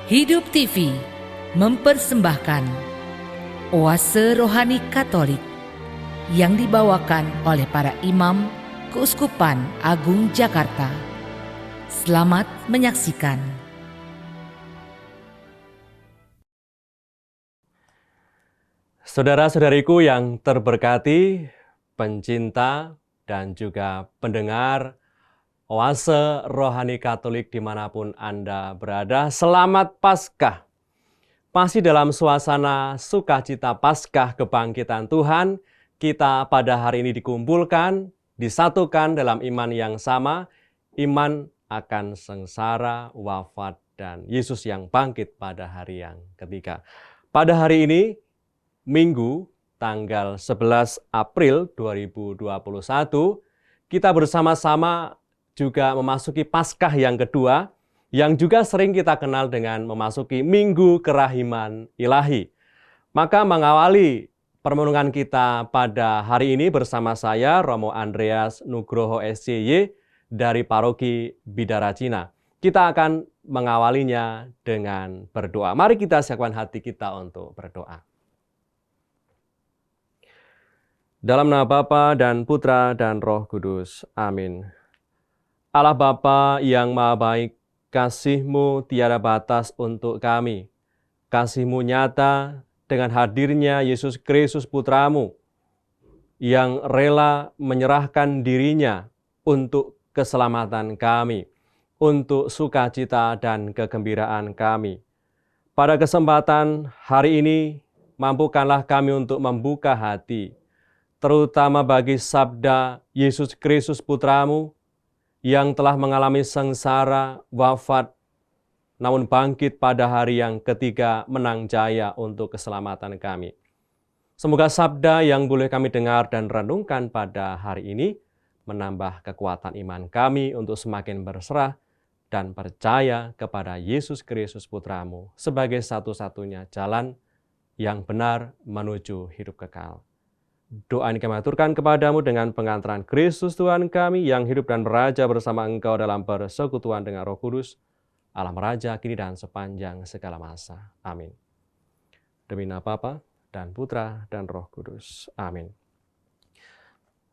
Hidup TV mempersembahkan Oase Rohani Katolik yang dibawakan oleh para imam Keuskupan Agung Jakarta. Selamat menyaksikan. Saudara-saudariku yang terberkati, pencinta dan juga pendengar Oase Rohani Katolik dimanapun Anda berada, selamat Paskah. Masih dalam suasana sukacita Paskah kebangkitan Tuhan, kita pada hari ini dikumpulkan, disatukan dalam iman yang sama, iman akan sengsara, wafat, dan Yesus yang bangkit pada hari yang ketiga. Pada hari ini, Minggu, tanggal 11 April 2021, kita bersama-sama juga memasuki Paskah yang kedua, yang juga sering kita kenal dengan memasuki Minggu Kerahiman Ilahi. Maka mengawali permenungan kita pada hari ini bersama saya, Romo Andreas Nugroho SCY dari Paroki Bidara Cina. Kita akan mengawalinya dengan berdoa. Mari kita siapkan hati kita untuk berdoa. Dalam nama Bapa dan Putra dan Roh Kudus. Amin. Allah Bapa yang Maha Baik, kasih-Mu tiada batas untuk kami. Kasih-Mu nyata dengan hadirnya Yesus Kristus Putra-Mu yang rela menyerahkan dirinya untuk keselamatan kami, untuk sukacita dan kegembiraan kami. Pada kesempatan hari ini, mampukanlah kami untuk membuka hati, terutama bagi sabda Yesus Kristus Putra-Mu yang telah mengalami sengsara, wafat, namun bangkit pada hari yang ketiga menang jaya untuk keselamatan kami. Semoga sabda yang boleh kami dengar dan renungkan pada hari ini menambah kekuatan iman kami untuk semakin berserah dan percaya kepada Yesus Kristus Putra-Mu sebagai satu-satunya jalan yang benar menuju hidup kekal. Doa ini kami aturkan kepadamu dengan pengantaran Kristus Tuhan kami yang hidup dan beraja bersama Engkau dalam persekutuan dengan Roh Kudus, Allah Raja kini dan sepanjang segala masa. Amin. Demi nama Bapa dan Putra dan Roh Kudus. Amin.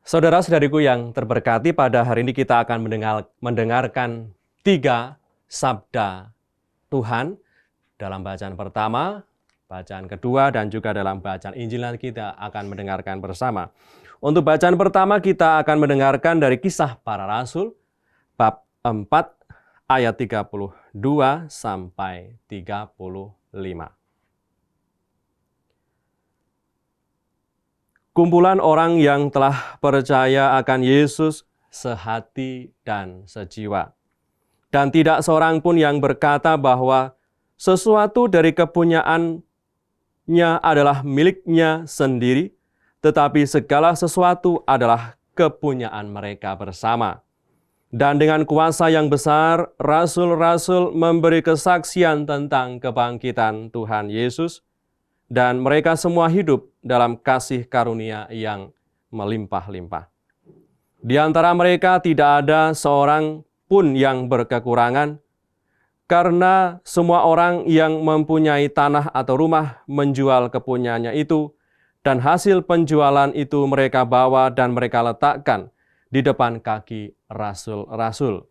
Saudara-saudariku yang terberkati, pada hari ini kita akan mendengarkan 3 sabda Tuhan dalam bacaan pertama, bacaan kedua, dan juga dalam bacaan Injil nanti kita akan mendengarkan bersama. Untuk bacaan pertama kita akan mendengarkan dari Kisah Para Rasul, bab 4, ayat 32 sampai 35. Kumpulan orang yang telah percaya akan Yesus sehati dan sejiwa. Dan tidak seorang pun yang berkata bahwa sesuatu dari kepunyaannya adalah miliknya sendiri, tetapi segala sesuatu adalah kepunyaan mereka bersama. Dan dengan kuasa yang besar, rasul-rasul memberi kesaksian tentang kebangkitan Tuhan Yesus, dan mereka semua hidup dalam kasih karunia yang melimpah-limpah. Di antara mereka tidak ada seorang pun yang berkekurangan, karena semua orang yang mempunyai tanah atau rumah menjual kepunyaannya itu, dan hasil penjualan itu mereka bawa dan mereka letakkan di depan kaki rasul-rasul.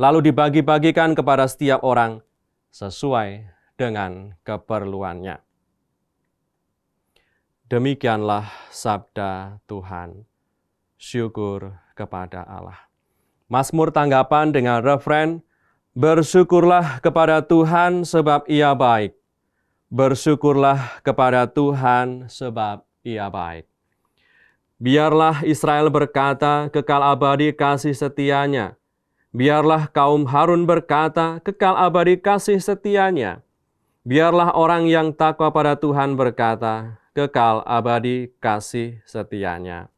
Lalu dibagi-bagikan kepada setiap orang sesuai dengan keperluannya. Demikianlah sabda Tuhan. Syukur kepada Allah. Mazmur tanggapan dengan refren, bersyukurlah kepada Tuhan sebab Ia baik. Bersyukurlah kepada Tuhan sebab Ia baik. Biarlah Israel berkata, kekal abadi kasih setianya. Biarlah kaum Harun berkata, kekal abadi kasih setianya. Biarlah orang yang takwa pada Tuhan berkata, kekal abadi kasih setianya.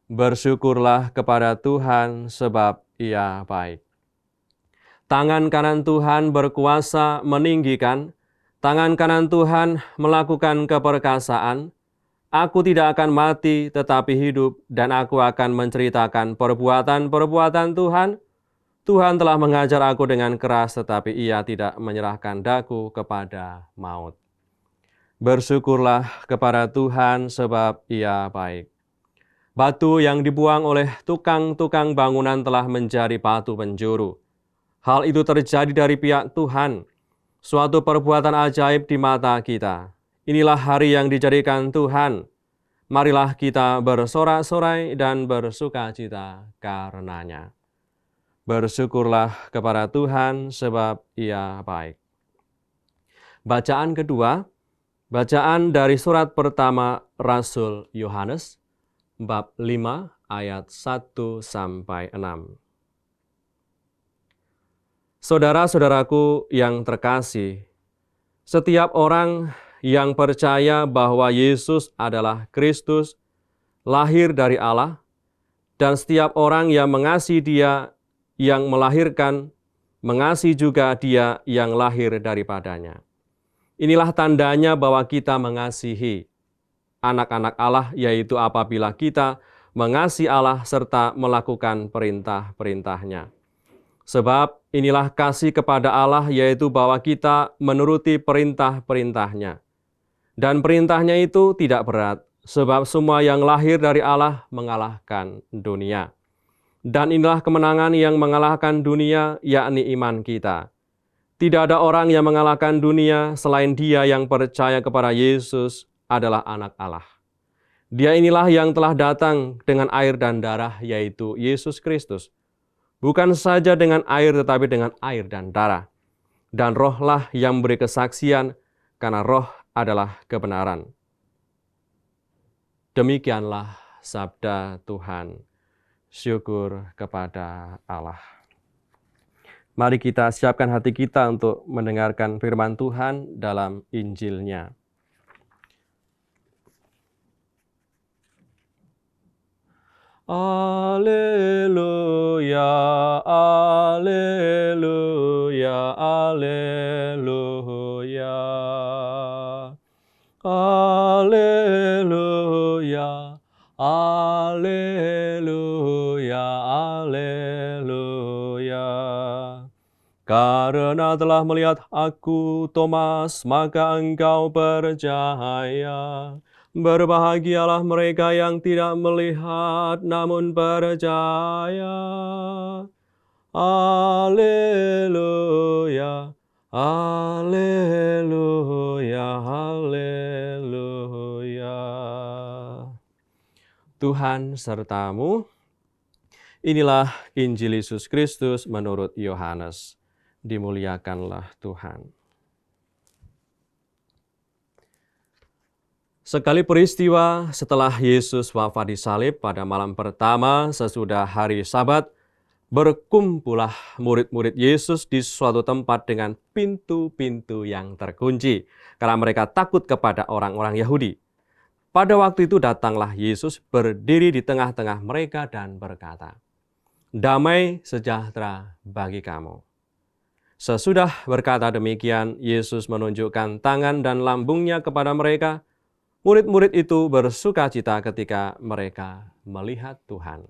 Bersyukurlah kepada Tuhan sebab Ia baik. Tangan kanan Tuhan berkuasa meninggikan, tangan kanan Tuhan melakukan keperkasaan. Aku tidak akan mati tetapi hidup, dan aku akan menceritakan perbuatan-perbuatan Tuhan. Tuhan telah mengajar aku dengan keras, tetapi ia tidak menyerahkan daku kepada maut. Bersyukurlah kepada Tuhan sebab ia baik. Batu yang dibuang oleh tukang-tukang bangunan telah menjadi batu penjuru. Hal itu terjadi dari pihak Tuhan, suatu perbuatan ajaib di mata kita. Inilah hari yang dijadikan Tuhan. Marilah kita bersorak-sorai dan bersukacita karenanya. Bersyukurlah kepada Tuhan sebab ia baik. Bacaan kedua, bacaan dari surat pertama Rasul Yohanes, bab 5 ayat 1-6. Saudara-saudaraku yang terkasih, setiap orang yang percaya bahwa Yesus adalah Kristus, lahir dari Allah, dan setiap orang yang mengasihi Dia yang melahirkan, mengasihi juga Dia yang lahir daripadanya. Inilah tandanya bahwa kita mengasihi anak-anak Allah, yaitu apabila kita mengasihi Allah serta melakukan perintah-perintahnya. Sebab inilah kasih kepada Allah, yaitu bahwa kita menuruti perintah-perintahnya. Dan perintahnya itu tidak berat, sebab semua yang lahir dari Allah mengalahkan dunia. Dan inilah kemenangan yang mengalahkan dunia, yakni iman kita. Tidak ada orang yang mengalahkan dunia selain Dia yang percaya kepada Yesus adalah anak Allah. Dia inilah yang telah datang dengan air dan darah, yaitu Yesus Kristus. Bukan saja dengan air, tetapi dengan air dan darah. Dan rohlah yang memberi kesaksian, karena roh adalah kebenaran. Demikianlah sabda Tuhan. Syukur kepada Allah. Mari kita siapkan hati kita untuk mendengarkan firman Tuhan dalam Injil-Nya. Alleluia, alleluia, alleluia. Alleluia, alleluia, alleluia. Karena telah melihat aku, Thomas, maka engkau percaya. Berbahagialah mereka yang tidak melihat namun percaya. Alleluia, alleluia, alleluia. Tuhan sertamu. Inilah Injil Yesus Kristus menurut Yohanes. Dimuliakanlah Tuhan. Sekali peristiwa setelah Yesus wafat disalib pada malam pertama sesudah hari Sabat, berkumpullah murid-murid Yesus di suatu tempat dengan pintu-pintu yang terkunci, karena mereka takut kepada orang-orang Yahudi. Pada waktu itu datanglah Yesus berdiri di tengah-tengah mereka dan berkata, "Damai sejahtera bagi kamu." Sesudah berkata demikian, Yesus menunjukkan tangan dan lambungnya kepada mereka. Murid-murid itu bersukacita ketika mereka melihat Tuhan.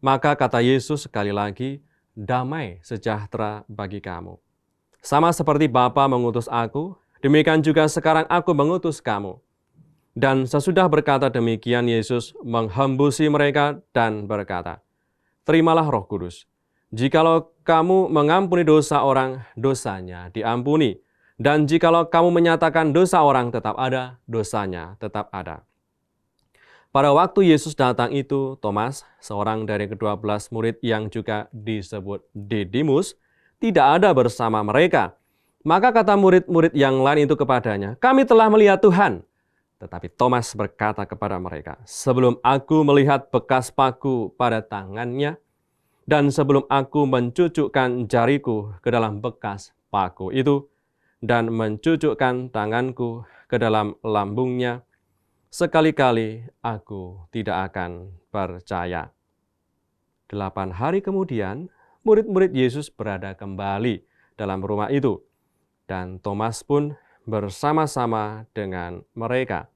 Maka kata Yesus sekali lagi, "Damai sejahtera bagi kamu. Sama seperti Bapa mengutus aku, demikian juga sekarang aku mengutus kamu." Dan sesudah berkata demikian, Yesus menghembusi mereka dan berkata, "Terimalah Roh Kudus. Jikalau kamu mengampuni dosa orang, dosanya diampuni. Dan jikalau kamu menyatakan dosa orang tetap ada, dosanya tetap ada." Pada waktu Yesus datang itu, Thomas, seorang dari ke-12 murid yang juga disebut Didimus, tidak ada bersama mereka. Maka kata murid-murid yang lain itu kepadanya, "Kami telah melihat Tuhan." Tetapi Thomas berkata kepada mereka, "Sebelum aku melihat bekas paku pada tangannya, dan sebelum aku mencucukkan jariku ke dalam bekas paku itu, dan mencucukkan tanganku ke dalam lambungnya, sekali-kali aku tidak akan percaya." 8 hari kemudian, murid-murid Yesus berada kembali dalam rumah itu, dan Thomas pun bersama-sama dengan mereka.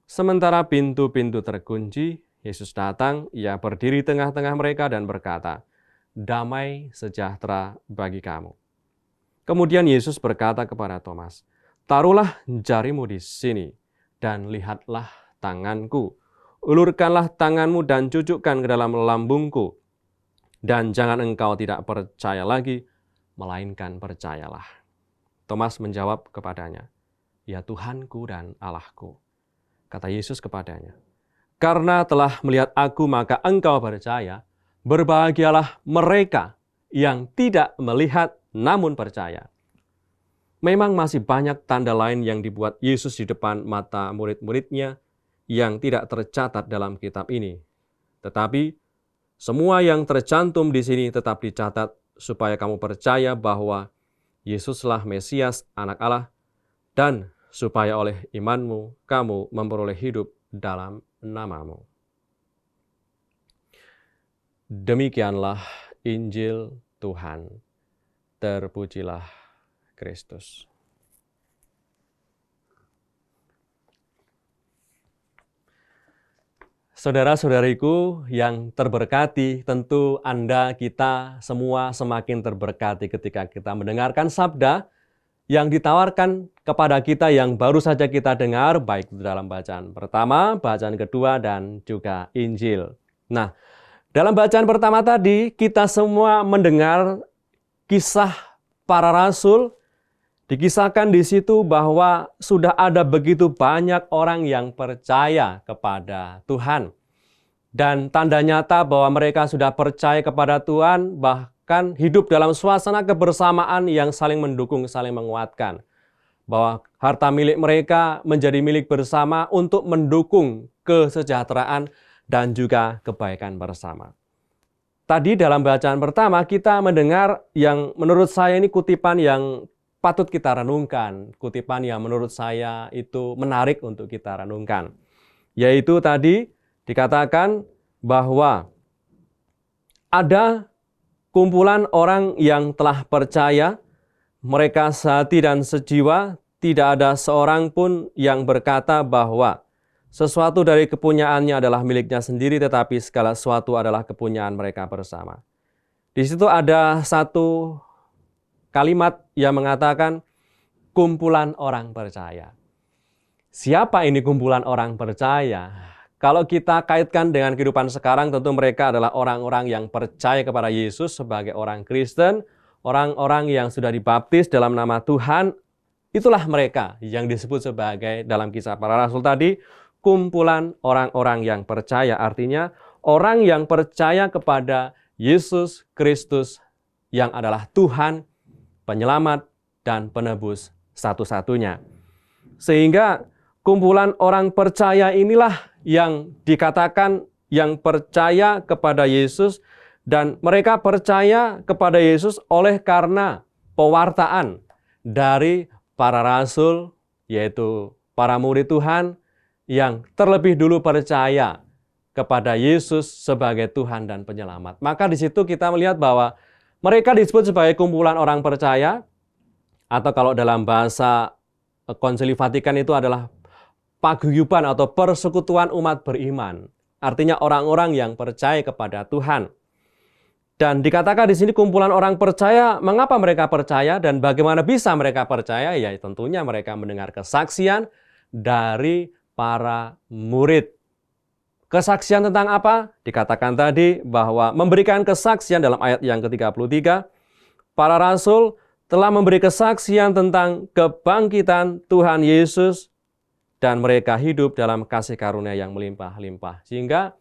Sementara pintu-pintu terkunci, Yesus datang, ia berdiri tengah-tengah mereka dan berkata, damai sejahtera bagi kamu. Kemudian Yesus berkata kepada Thomas, taruhlah jarimu di sini dan lihatlah tanganku. Ulurkanlah tanganmu dan cucukkan ke dalam lambungku. Dan jangan engkau tidak percaya lagi, melainkan percayalah. Thomas menjawab kepadanya, ya Tuhanku dan Allahku. Kata Yesus kepadanya, karena telah melihat aku maka engkau percaya, berbahagialah mereka yang tidak melihat namun percaya. Memang masih banyak tanda lain yang dibuat Yesus di depan mata murid-muridnya yang tidak tercatat dalam kitab ini. Tetapi semua yang tercantum di sini tetap dicatat supaya kamu percaya bahwa Yesuslah Mesias, Anak Allah, dan supaya oleh imanmu kamu memperoleh hidup dalam namamu. Demikianlah Injil Tuhan. Terpujilah Kristus. Saudara-saudariku yang terberkati, tentu Anda, kita semua semakin terberkati ketika kita mendengarkan sabda yang ditawarkan kepada kita yang baru saja kita dengar, baik dalam bacaan pertama, bacaan kedua, dan juga Injil. Nah, dalam bacaan pertama tadi, kita semua mendengar kisah para rasul. Dikisahkan di situ bahwa sudah ada begitu banyak orang yang percaya kepada Tuhan. Dan tanda nyata bahwa mereka sudah percaya kepada Tuhan, bahkan hidup dalam suasana kebersamaan yang saling mendukung, saling menguatkan. Bahwa harta milik mereka menjadi milik bersama untuk mendukung kesejahteraan dan juga kebaikan bersama. Tadi dalam bacaan pertama kita mendengar yang menurut saya ini kutipan yang patut kita renungkan, kutipan yang menurut saya itu menarik untuk kita renungkan. Yaitu tadi dikatakan bahwa ada kumpulan orang yang telah percaya, mereka sehati dan sejiwa, tidak ada seorang pun yang berkata bahwa sesuatu dari kepunyaannya adalah miliknya sendiri, tetapi segala sesuatu adalah kepunyaan mereka bersama. Di situ ada satu kalimat yang mengatakan kumpulan orang percaya. Siapa ini kumpulan orang percaya? Kalau kita kaitkan dengan kehidupan sekarang, tentu mereka adalah orang-orang yang percaya kepada Yesus sebagai orang Kristen, orang-orang yang sudah dibaptis dalam nama Tuhan. Itulah mereka yang disebut sebagai dalam kisah para rasul tadi, kumpulan orang-orang yang percaya. Artinya orang yang percaya kepada Yesus Kristus yang adalah Tuhan, penyelamat, dan penebus satu-satunya. Sehingga kumpulan orang percaya inilah yang dikatakan yang percaya kepada Yesus, dan mereka percaya kepada Yesus oleh karena pewartaan dari para rasul, yaitu para murid Tuhan yang terlebih dulu percaya kepada Yesus sebagai Tuhan dan penyelamat. Maka di situ kita melihat bahwa mereka disebut sebagai kumpulan orang percaya, atau kalau dalam bahasa Konsili Vatikan itu adalah paguyuban atau persekutuan umat beriman. Artinya orang-orang yang percaya kepada Tuhan. Dan dikatakan di sini kumpulan orang percaya, mengapa mereka percaya dan bagaimana bisa mereka percaya? Ya tentunya mereka mendengar kesaksian dari para murid. Kesaksian tentang apa? Dikatakan tadi bahwa memberikan kesaksian dalam ayat yang ke-33, para rasul telah memberi kesaksian tentang kebangkitan Tuhan Yesus dan mereka hidup dalam kasih karunia yang melimpah-limpah. Sehingga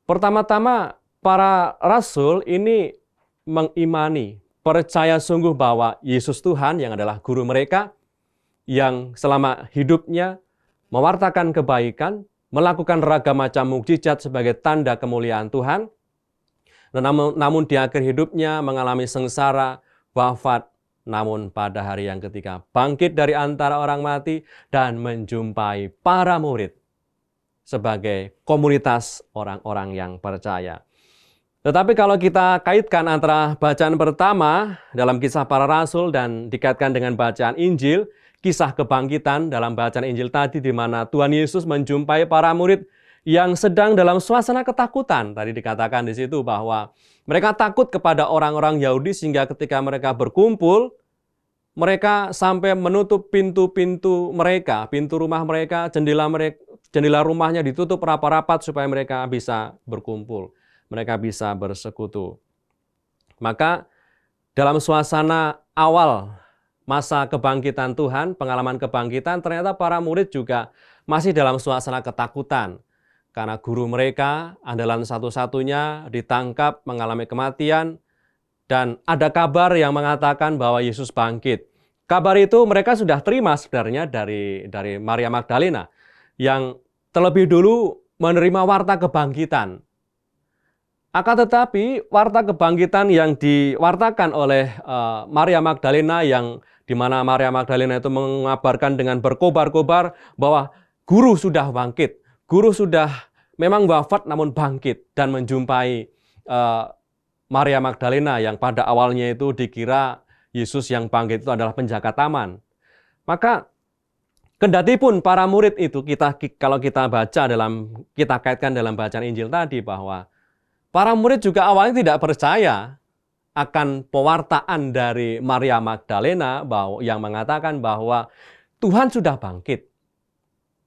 pertama-tama para rasul ini mengimani, percaya sungguh bahwa Yesus Tuhan yang adalah guru mereka, yang selama hidupnya mewartakan kebaikan, melakukan ragam macam mukjizat sebagai tanda kemuliaan Tuhan. Namun di akhir hidupnya mengalami sengsara, wafat, namun pada hari yang ketiga bangkit dari antara orang mati dan menjumpai para murid sebagai komunitas orang-orang yang percaya. Tetapi kalau kita kaitkan antara bacaan pertama dalam kisah para rasul dan dikaitkan dengan bacaan Injil, kisah kebangkitan dalam bacaan Injil tadi di mana Tuhan Yesus menjumpai para murid yang sedang dalam suasana ketakutan. Tadi dikatakan di situ bahwa mereka takut kepada orang-orang Yahudi sehingga ketika mereka berkumpul, mereka sampai menutup pintu-pintu mereka, pintu rumah mereka, jendela rumahnya ditutup rapat-rapat supaya mereka bisa berkumpul, mereka bisa bersekutu. Maka dalam suasana awal masa kebangkitan Tuhan, pengalaman kebangkitan, ternyata para murid juga masih dalam suasana ketakutan. Karena guru mereka, andalan satu-satunya, ditangkap, mengalami kematian, dan ada kabar yang mengatakan bahwa Yesus bangkit. Kabar itu mereka sudah terima sebenarnya dari Maria Magdalena, yang terlebih dulu menerima warta kebangkitan. Akan tetapi, warta kebangkitan yang diwartakan oleh Maria Magdalena, yang di mana Maria Magdalena itu mengabarkan dengan berkobar-kobar bahwa guru sudah bangkit. Guru sudah memang wafat namun bangkit, dan menjumpai Maria Magdalena yang pada awalnya itu dikira Yesus yang bangkit itu adalah penjaga taman. Maka kendati pun para murid itu, kalau kita kaitkan dalam bacaan Injil tadi bahwa para murid juga awalnya tidak percaya akan pewartaan dari Maria Magdalena yang mengatakan bahwa Tuhan sudah bangkit.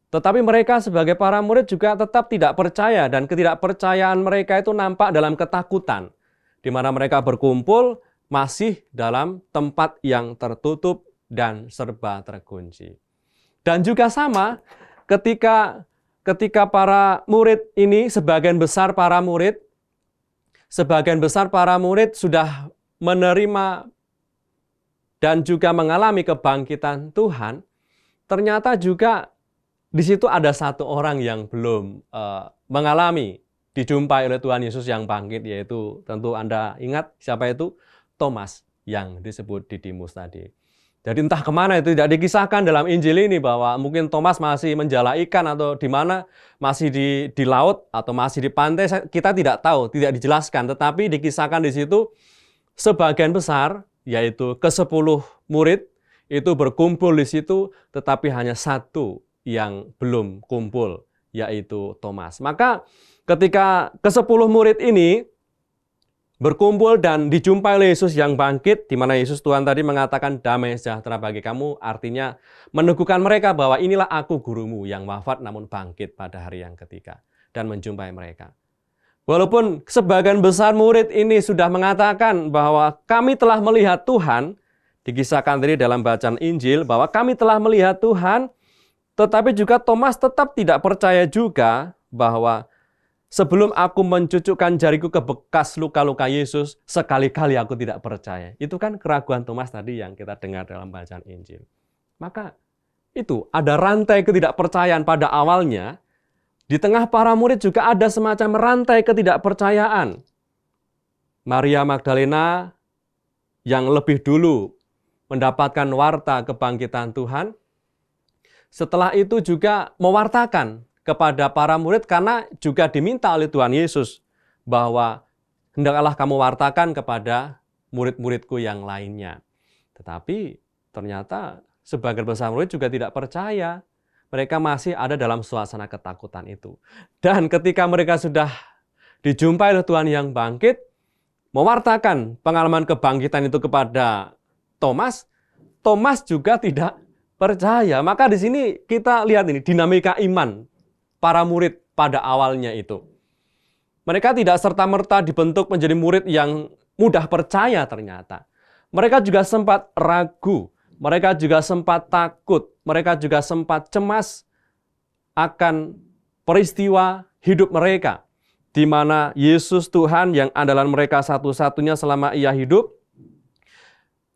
Tetapi mereka sebagai para murid juga tetap tidak percaya, dan ketidakpercayaan mereka itu nampak dalam ketakutan, di mana mereka berkumpul masih dalam tempat yang tertutup dan serba terkunci. Dan juga sama ketika para murid ini, sebagian besar para murid sudah menerima dan juga mengalami kebangkitan Tuhan, ternyata juga di situ ada satu orang yang belum mengalami, dijumpai oleh Tuhan Yesus yang bangkit, yaitu tentu Anda ingat siapa itu? Thomas, yang disebut Didimus tadi. Jadi entah kemana itu tidak dikisahkan dalam Injil ini, bahwa mungkin Thomas masih menjala ikan atau di mana, masih di laut atau masih di pantai, kita tidak tahu, tidak dijelaskan. Tetapi dikisahkan di situ sebagian besar, yaitu ke-10 murid itu berkumpul di situ, tetapi hanya satu yang belum kumpul, yaitu Thomas. Maka ketika ke-10 murid ini berkumpul dan dijumpai oleh Yesus yang bangkit, di mana Yesus Tuhan tadi mengatakan damai sejahtera bagi kamu, artinya meneguhkan mereka bahwa inilah aku gurumu yang wafat namun bangkit pada hari yang ketiga, dan menjumpai mereka. Walaupun sebagian besar murid ini sudah mengatakan bahwa kami telah melihat Tuhan, dikisahkan tadi dalam bacaan Injil bahwa kami telah melihat Tuhan, tetapi juga Thomas tetap tidak percaya juga bahwa sebelum aku mencucukkan jariku ke bekas luka-luka Yesus, sekali-kali aku tidak percaya. Itu kan keraguan Thomas tadi yang kita dengar dalam bacaan Injil. Maka itu ada rantai ketidakpercayaan pada awalnya. Di tengah para murid juga ada semacam rantai ketidakpercayaan. Maria Magdalena yang lebih dulu mendapatkan warta kebangkitan Tuhan, setelah itu juga mewartakan kepada para murid, karena juga diminta oleh Tuhan Yesus bahwa hendaklah kamu wartakan kepada murid-muridku yang lainnya. Tetapi ternyata sebagian besar murid juga tidak percaya. Mereka masih ada dalam suasana ketakutan itu. Dan ketika mereka sudah dijumpai oleh Tuhan yang bangkit, mewartakan pengalaman kebangkitan itu kepada Thomas, Thomas juga tidak percaya. Maka di sini kita lihat ini dinamika iman para murid pada awalnya itu. Mereka tidak serta-merta dibentuk menjadi murid yang mudah percaya ternyata. Mereka juga sempat ragu, mereka juga sempat takut, mereka juga sempat cemas akan peristiwa hidup mereka, di mana Yesus Tuhan yang andalan mereka satu-satunya selama ia hidup,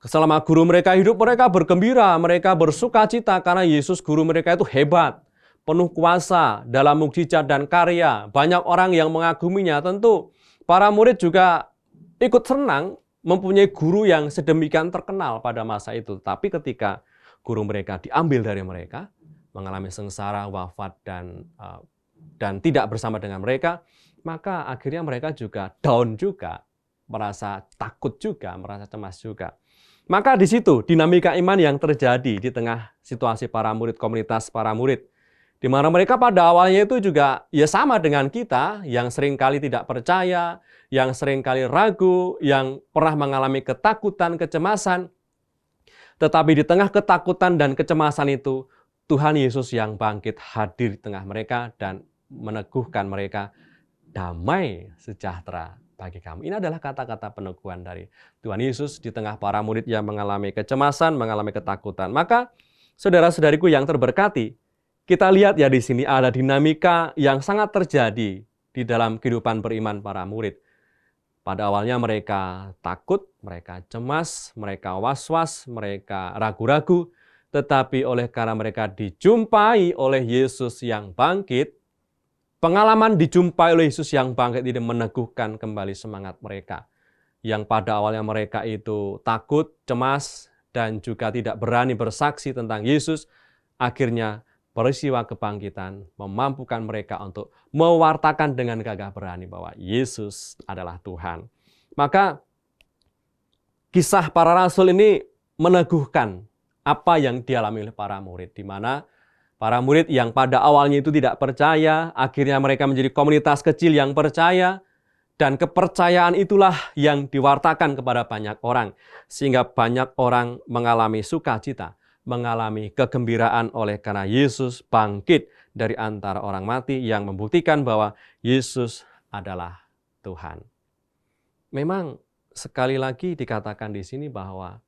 selama guru mereka hidup, mereka bergembira, mereka bersuka cita karena Yesus guru mereka itu hebat, penuh kuasa dalam mukjizat dan karya. Banyak orang yang mengaguminya. Tentu para murid juga ikut senang mempunyai guru yang sedemikian terkenal pada masa itu. Tapi ketika guru mereka diambil dari mereka, mengalami sengsara, wafat, dan tidak bersama dengan mereka, maka akhirnya mereka juga down juga, merasa takut juga, merasa cemas juga. Maka di situ dinamika iman yang terjadi di tengah situasi para murid, komunitas para murid, Di mana mereka pada awalnya itu juga ya sama dengan kita, yang seringkali tidak percaya, yang seringkali ragu, yang pernah mengalami ketakutan, kecemasan. Tetapi di tengah ketakutan dan kecemasan itu, Tuhan Yesus yang bangkit hadir di tengah mereka dan meneguhkan mereka, damai sejahtera bagi kamu. Ini adalah kata-kata peneguhan dari Tuhan Yesus di tengah para murid yang mengalami kecemasan, mengalami ketakutan. Maka saudara-saudariku yang terberkati, kita lihat ya di sini ada dinamika yang sangat terjadi di dalam kehidupan beriman para murid. Pada awalnya mereka takut, mereka cemas, mereka was-was, mereka ragu-ragu. Tetapi oleh karena mereka dijumpai oleh Yesus yang bangkit, pengalaman dijumpai oleh Yesus yang bangkit ini meneguhkan kembali semangat mereka. Yang pada awalnya mereka itu takut, cemas, dan juga tidak berani bersaksi tentang Yesus, akhirnya peristiwa kebangkitan memampukan mereka untuk mewartakan dengan gagah berani bahwa Yesus adalah Tuhan. Maka kisah para rasul ini meneguhkan apa yang dialami oleh para murid, di mana para murid yang pada awalnya itu tidak percaya, akhirnya mereka menjadi komunitas kecil yang percaya, dan kepercayaan itulah yang diwartakan kepada banyak orang, sehingga banyak orang mengalami sukacita, mengalami kegembiraan oleh karena Yesus bangkit dari antara orang mati yang membuktikan bahwa Yesus adalah Tuhan. Memang sekali lagi dikatakan di sini bahwa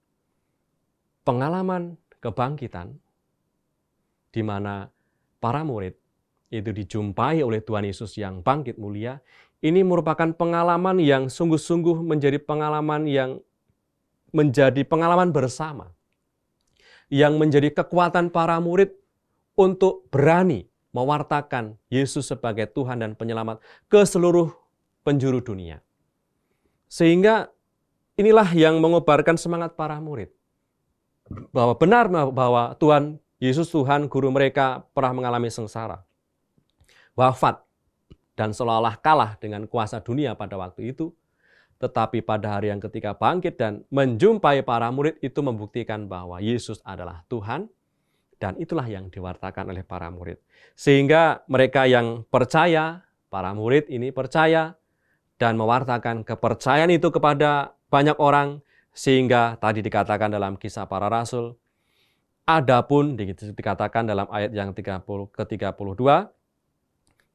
pengalaman kebangkitan di mana para murid itu dijumpai oleh Tuhan Yesus yang bangkit mulia, ini merupakan pengalaman yang sungguh-sungguh menjadi pengalaman yang menjadi pengalaman bersama, yang menjadi kekuatan para murid untuk berani mewartakan Yesus sebagai Tuhan dan Penyelamat ke seluruh penjuru dunia. Sehingga inilah yang mengobarkan semangat para murid. Bahwa benar bahwa Tuhan Yesus Tuhan, guru mereka pernah mengalami sengsara, wafat, dan seolah-olah kalah dengan kuasa dunia pada waktu itu. Tetapi pada hari yang ketiga bangkit dan menjumpai para murid itu membuktikan bahwa Yesus adalah Tuhan, dan itulah yang diwartakan oleh para murid. Sehingga mereka yang percaya, para murid ini percaya dan mewartakan kepercayaan itu kepada banyak orang, sehingga tadi dikatakan dalam kisah para rasul, adapun dikatakan dalam ayat yang ke-32,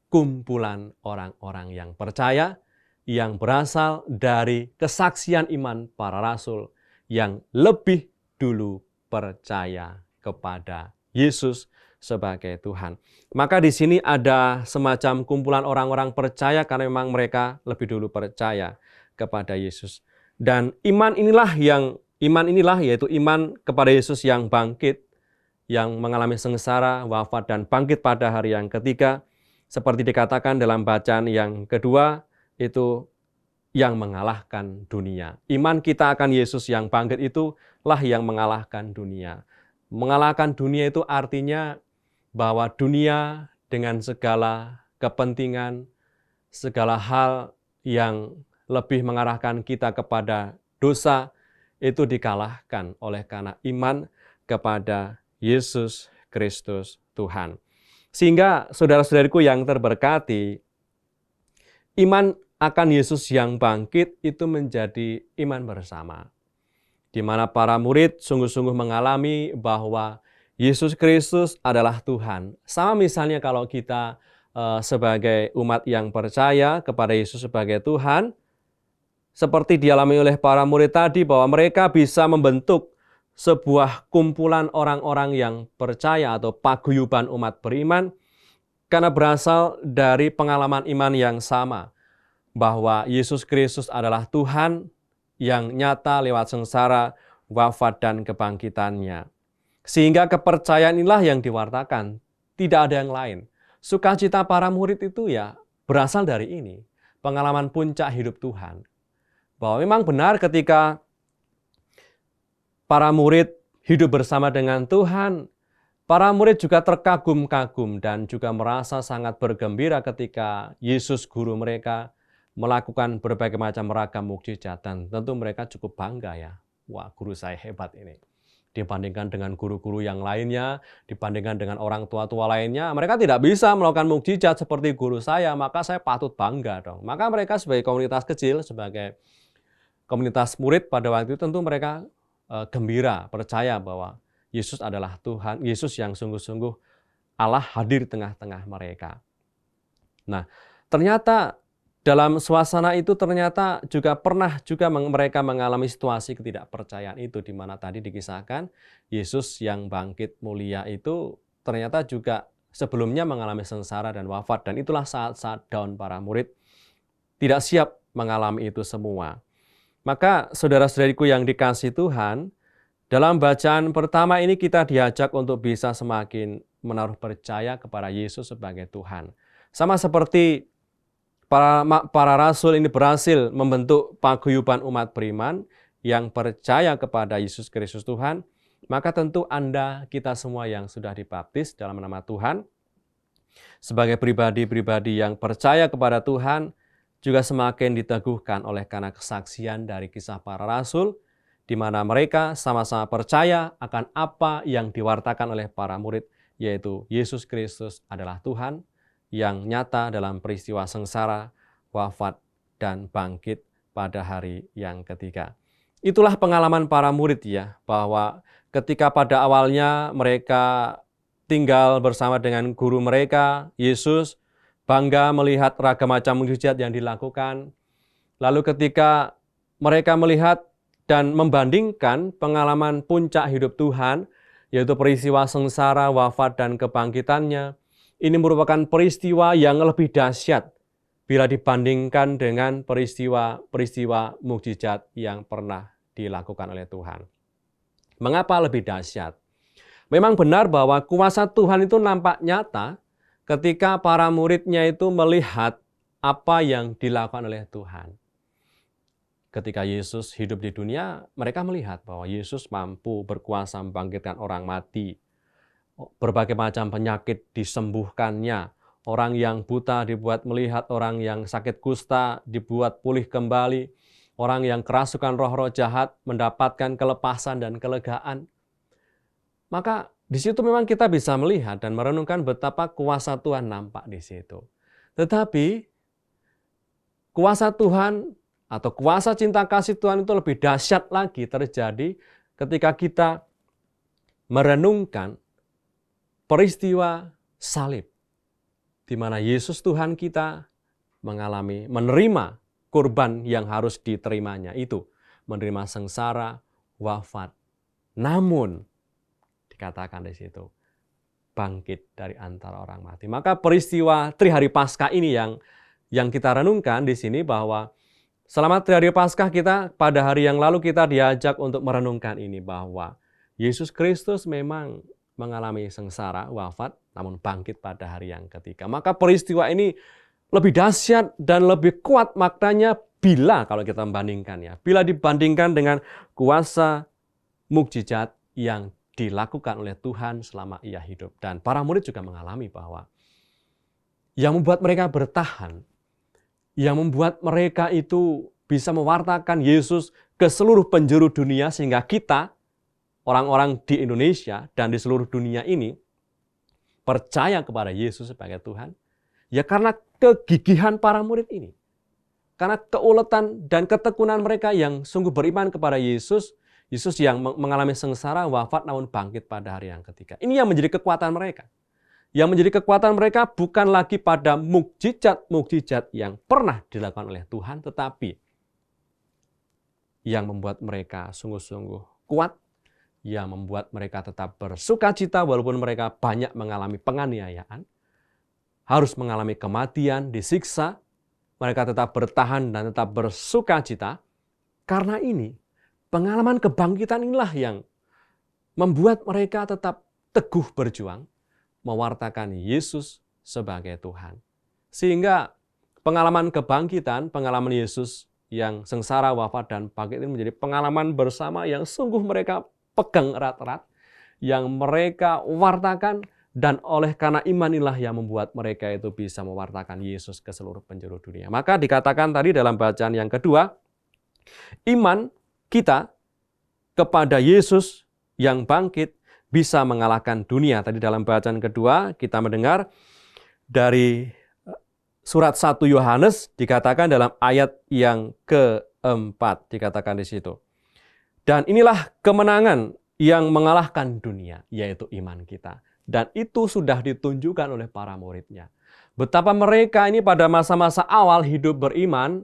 kumpulan orang-orang yang percaya, yang berasal dari kesaksian iman para rasul yang lebih dulu percaya kepada Yesus sebagai Tuhan. Maka di sini ada semacam kumpulan orang-orang percaya karena memang mereka lebih dulu percaya kepada Yesus. Dan iman inilah yaitu iman kepada Yesus yang bangkit, yang mengalami sengsara, wafat, dan bangkit pada hari yang ketiga. Seperti dikatakan dalam bacaan yang kedua, itu yang mengalahkan dunia. Iman kita akan Yesus yang bangkit itulah yang mengalahkan dunia. Mengalahkan dunia itu artinya bahwa dunia dengan segala kepentingan, segala hal yang lebih mengarahkan kita kepada dosa, itu dikalahkan oleh karena iman kepada Yesus Kristus Tuhan. Sehingga saudara-saudariku yang terberkati, iman akan Yesus yang bangkit itu menjadi iman bersama, di mana para murid sungguh-sungguh mengalami bahwa Yesus Kristus adalah Tuhan. Sama misalnya kalau kita sebagai umat yang percaya kepada Yesus sebagai Tuhan, seperti dialami oleh para murid tadi, bahwa mereka bisa membentuk sebuah kumpulan orang-orang yang percaya atau paguyuban umat beriman karena berasal dari pengalaman iman yang sama, bahwa Yesus Kristus adalah Tuhan yang nyata lewat sengsara, wafat, dan kebangkitannya. Sehingga kepercayaan inilah yang diwartakan, tidak ada yang lain. Sukacita para murid itu ya berasal dari ini, pengalaman puncak hidup Tuhan. Bahwa memang benar ketika para murid hidup bersama dengan Tuhan, para murid juga terkagum-kagum dan juga merasa sangat bergembira ketika Yesus guru mereka melakukan berbagai macam ragam mukjizat, dan tentu mereka cukup bangga ya. Wah, guru saya hebat ini. Dibandingkan dengan guru-guru yang lainnya, dibandingkan dengan orang tua-tua lainnya, mereka tidak bisa melakukan mukjizat seperti guru saya, maka saya patut bangga dong. Maka mereka sebagai komunitas kecil, sebagai komunitas murid pada waktu itu tentu mereka gembira, percaya bahwa Yesus adalah Tuhan, Yesus yang sungguh-sungguh Allah hadir di tengah-tengah mereka. Nah, ternyata dalam suasana itu ternyata juga pernah mereka mengalami situasi ketidakpercayaan itu, di mana tadi dikisahkan Yesus yang bangkit mulia itu ternyata juga sebelumnya mengalami sengsara dan wafat, dan itulah saat-saat down para murid tidak siap mengalami itu semua. Maka saudara-saudariku yang dikasihi Tuhan, dalam bacaan pertama ini kita diajak untuk bisa semakin menaruh percaya kepada Yesus sebagai Tuhan. Sama seperti para rasul ini berhasil membentuk paguyuban umat beriman yang percaya kepada Yesus Kristus Tuhan, maka tentu Anda, kita semua yang sudah dibaptis dalam nama Tuhan, sebagai pribadi-pribadi yang percaya kepada Tuhan, juga semakin diteguhkan oleh karena kesaksian dari kisah para rasul, di mana mereka sama-sama percaya akan apa yang diwartakan oleh para murid, yaitu Yesus Kristus adalah Tuhan, yang nyata dalam peristiwa sengsara, wafat, dan bangkit pada hari yang ketiga. Itulah pengalaman para murid ya, bahwa ketika pada awalnya mereka tinggal bersama dengan guru mereka, Yesus, bangga melihat ragam macam mukjizat yang dilakukan. Lalu ketika mereka melihat dan membandingkan pengalaman puncak hidup Tuhan, yaitu peristiwa sengsara, wafat, dan kebangkitannya, ini merupakan peristiwa yang lebih dahsyat bila dibandingkan dengan peristiwa mukjizat yang pernah dilakukan oleh Tuhan. Mengapa lebih dahsyat? Memang benar bahwa kuasa Tuhan itu nampak nyata ketika para muridnya itu melihat apa yang dilakukan oleh Tuhan. Ketika Yesus hidup di dunia, mereka melihat bahwa Yesus mampu berkuasa membangkitkan orang mati. Berbagai macam penyakit disembuhkannya. Orang yang buta dibuat melihat, orang yang sakit kusta dibuat pulih kembali. Orang yang kerasukan roh-roh jahat mendapatkan kelepasan dan kelegaan. Maka di situ memang kita bisa melihat dan merenungkan betapa kuasa Tuhan nampak di situ. Tetapi kuasa Tuhan atau kuasa cinta kasih Tuhan itu lebih dahsyat lagi terjadi ketika kita merenungkan peristiwa salib, di mana Yesus Tuhan kita menerima kurban yang harus diterimanya itu, menerima sengsara, wafat. Namun dikatakan di situ bangkit dari antara orang mati. Maka peristiwa Trihari Paskah ini yang kita renungkan di sini, bahwa selama Trihari Paskah kita pada hari yang lalu kita diajak untuk merenungkan ini, bahwa Yesus Kristus memang mengalami sengsara, wafat, namun bangkit pada hari yang ketiga. Maka peristiwa ini lebih dahsyat dan lebih kuat maknanya kalau kita membandingkan ya. Bila dibandingkan dengan kuasa mukjizat yang dilakukan oleh Tuhan selama ia hidup. Dan para murid juga mengalami bahwa yang membuat mereka bertahan, yang membuat mereka itu bisa mewartakan Yesus ke seluruh penjuru dunia, sehingga kita, orang-orang di Indonesia dan di seluruh dunia ini percaya kepada Yesus sebagai Tuhan, ya karena kegigihan para murid ini. Karena keuletan dan ketekunan mereka yang sungguh beriman kepada Yesus, Yesus yang mengalami sengsara, wafat, namun bangkit pada hari yang ketiga. Ini yang menjadi kekuatan mereka. Yang menjadi kekuatan mereka bukan lagi pada mukjizat-mukjizat yang pernah dilakukan oleh Tuhan, tetapi yang membuat mereka sungguh-sungguh kuat, yang membuat mereka tetap bersukacita walaupun mereka banyak mengalami penganiayaan, harus mengalami kematian, disiksa, mereka tetap bertahan dan tetap bersukacita. Karena ini, pengalaman kebangkitan inilah yang membuat mereka tetap teguh berjuang, mewartakan Yesus sebagai Tuhan. Sehingga pengalaman kebangkitan, pengalaman Yesus yang sengsara, wafat, dan bangkit ini menjadi pengalaman bersama yang sungguh mereka pegang erat-erat, yang mereka wartakan, dan oleh karena iman inilah yang membuat mereka itu bisa mewartakan Yesus ke seluruh penjuru dunia. Maka dikatakan tadi dalam bacaan yang kedua, iman kita kepada Yesus yang bangkit bisa mengalahkan dunia. Tadi dalam bacaan kedua kita mendengar dari surat 1 Yohanes dikatakan dalam ayat yang keempat, dikatakan di situ. Dan inilah kemenangan yang mengalahkan dunia, yaitu iman kita. Dan itu sudah ditunjukkan oleh para muridnya. Betapa mereka ini pada masa-masa awal hidup beriman,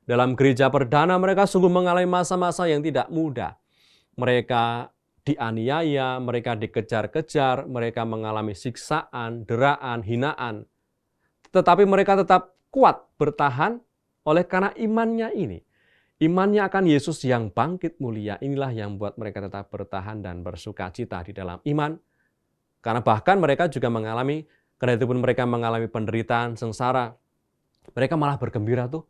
dalam gereja perdana mereka sungguh mengalami masa-masa yang tidak mudah. Mereka dianiaya, mereka dikejar-kejar, mereka mengalami siksaan, deraan, hinaan. Tetapi mereka tetap kuat bertahan oleh karena imannya ini. Imannya akan Yesus yang bangkit mulia, inilah yang membuat mereka tetap bertahan dan bersuka cita di dalam iman. Karena bahkan mereka juga mengalami, kedatipun mereka mengalami penderitaan, sengsara, mereka malah bergembira tuh.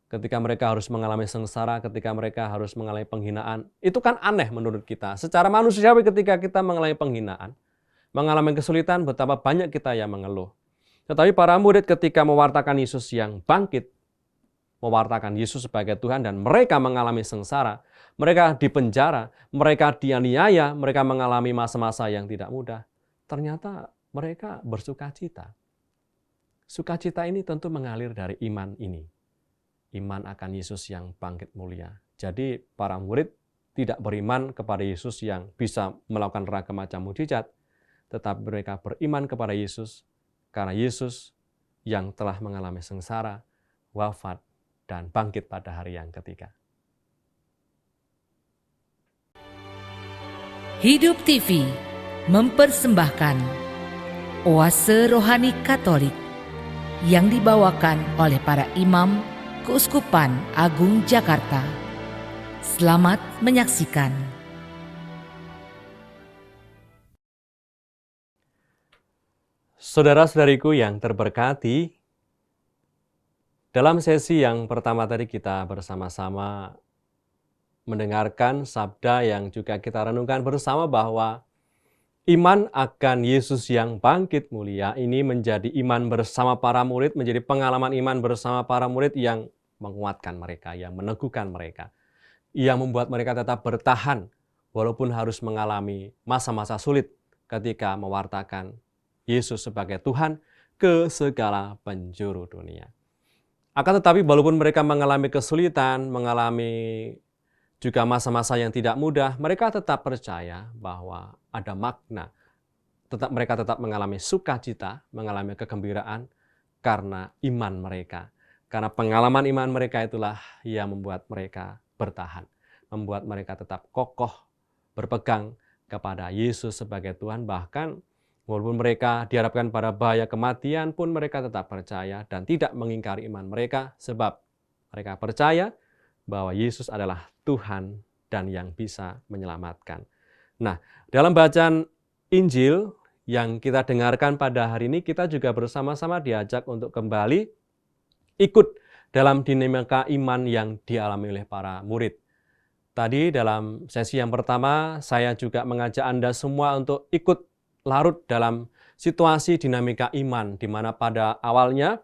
Ketika mereka harus mengalami sengsara, ketika mereka harus mengalami penghinaan. Itu kan aneh menurut kita. Secara manusiawi ketika kita mengalami penghinaan, mengalami kesulitan, betapa banyak kita yang mengeluh. Tetapi para murid ketika mewartakan Yesus yang bangkit, mewartakan Yesus sebagai Tuhan, dan mereka mengalami sengsara, mereka dipenjara, mereka dianiaya, mereka mengalami masa-masa yang tidak mudah. Ternyata mereka bersuka cita. Sukacita ini tentu mengalir dari iman ini. Iman akan Yesus yang bangkit mulia. Jadi para murid tidak beriman kepada Yesus yang bisa melakukan berbagai macam mukjizat, tetapi mereka beriman kepada Yesus karena Yesus yang telah mengalami sengsara, wafat, dan bangkit pada hari yang ketiga. Hidup TV mempersembahkan Oase Rohani Katolik yang dibawakan oleh para imam Keuskupan Agung Jakarta. Selamat menyaksikan. Saudara-saudariku yang terberkati, dalam sesi yang pertama tadi kita bersama-sama mendengarkan sabda yang juga kita renungkan bersama bahwa iman akan Yesus yang bangkit mulia ini menjadi iman bersama para murid, menjadi pengalaman iman bersama para murid yang menguatkan mereka, yang meneguhkan mereka, yang membuat mereka tetap bertahan walaupun harus mengalami masa-masa sulit ketika mewartakan Yesus sebagai Tuhan ke segala penjuru dunia. Akan tetapi walaupun mereka mengalami kesulitan, mengalami juga masa-masa yang tidak mudah, mereka tetap percaya bahwa ada makna. Mereka tetap mengalami sukacita, mengalami kegembiraan karena iman mereka. Karena pengalaman iman mereka itulah yang membuat mereka bertahan, membuat mereka tetap kokoh, berpegang kepada Yesus sebagai Tuhan. Bahkan walaupun mereka dihadapkan pada bahaya kematian pun mereka tetap percaya dan tidak mengingkari iman mereka, sebab mereka percaya bahwa Yesus adalah Tuhan dan yang bisa menyelamatkan. Nah, dalam bacaan Injil yang kita dengarkan pada hari ini, kita juga bersama-sama diajak untuk kembali ikut dalam dinamika iman yang dialami oleh para murid. Tadi dalam sesi yang pertama, saya juga mengajak Anda semua untuk ikut larut dalam situasi dinamika iman, di mana pada awalnya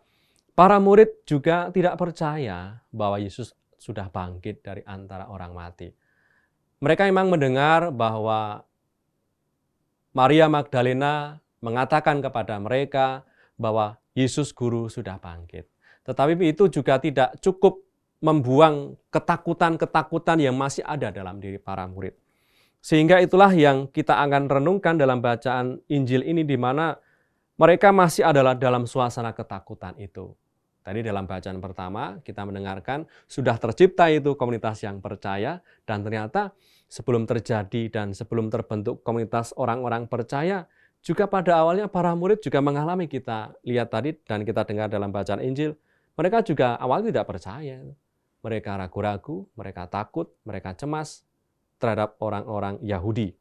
para murid juga tidak percaya bahwa Yesus sudah bangkit dari antara orang mati. Mereka memang mendengar bahwa Maria Magdalena mengatakan kepada mereka bahwa Yesus Guru sudah bangkit. Tetapi itu juga tidak cukup membuang ketakutan-ketakutan yang masih ada dalam diri para murid. Sehingga itulah yang kita akan renungkan dalam bacaan Injil ini, di mana mereka masih adalah dalam suasana ketakutan itu. Tadi dalam bacaan pertama kita mendengarkan sudah tercipta itu komunitas yang percaya, dan ternyata sebelum terjadi dan sebelum terbentuk komunitas orang-orang percaya, juga pada awalnya para murid juga mengalami, kita lihat tadi dan kita dengar dalam bacaan Injil, mereka juga awalnya tidak percaya. Mereka ragu-ragu, mereka takut, mereka cemas terhadap orang-orang Yahudi.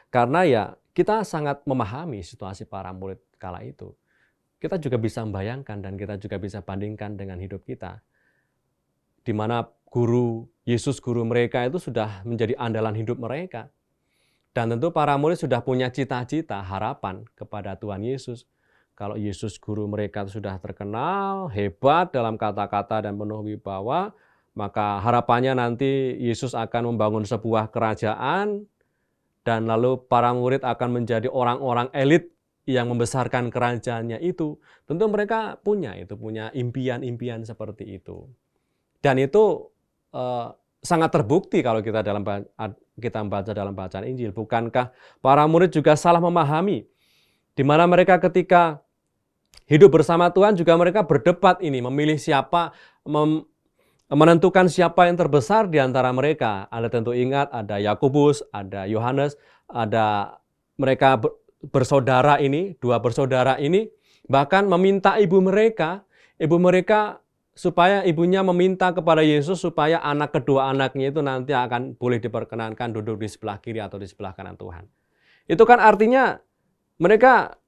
Karena ya kita sangat memahami situasi para murid kala itu. Kita juga bisa membayangkan dan kita juga bisa bandingkan dengan hidup kita. Di mana Yesus guru mereka itu sudah menjadi andalan hidup mereka. Dan tentu para murid sudah punya cita-cita, harapan kepada Tuhan Yesus. Kalau Yesus guru mereka sudah terkenal, hebat dalam kata-kata dan penuh wibawa, maka harapannya nanti Yesus akan membangun sebuah kerajaan dan lalu para murid akan menjadi orang-orang elit yang membesarkan kerajaannya itu. Tentu mereka punya impian-impian seperti itu. Dan itu sangat terbukti kalau kita membaca dalam bacaan Injil. Bukankah para murid juga salah memahami, di mana mereka ketika hidup bersama Tuhan juga mereka berdebat memilih siapa, menentukan siapa yang terbesar di antara mereka. Anda tentu ingat ada Yakobus, ada Yohanes, ada mereka bersaudara ini, dua bersaudara ini, bahkan meminta ibu mereka supaya ibunya meminta kepada Yesus supaya kedua anaknya itu nanti akan boleh diperkenankan duduk di sebelah kiri atau di sebelah kanan Tuhan. Itu kan artinya mereka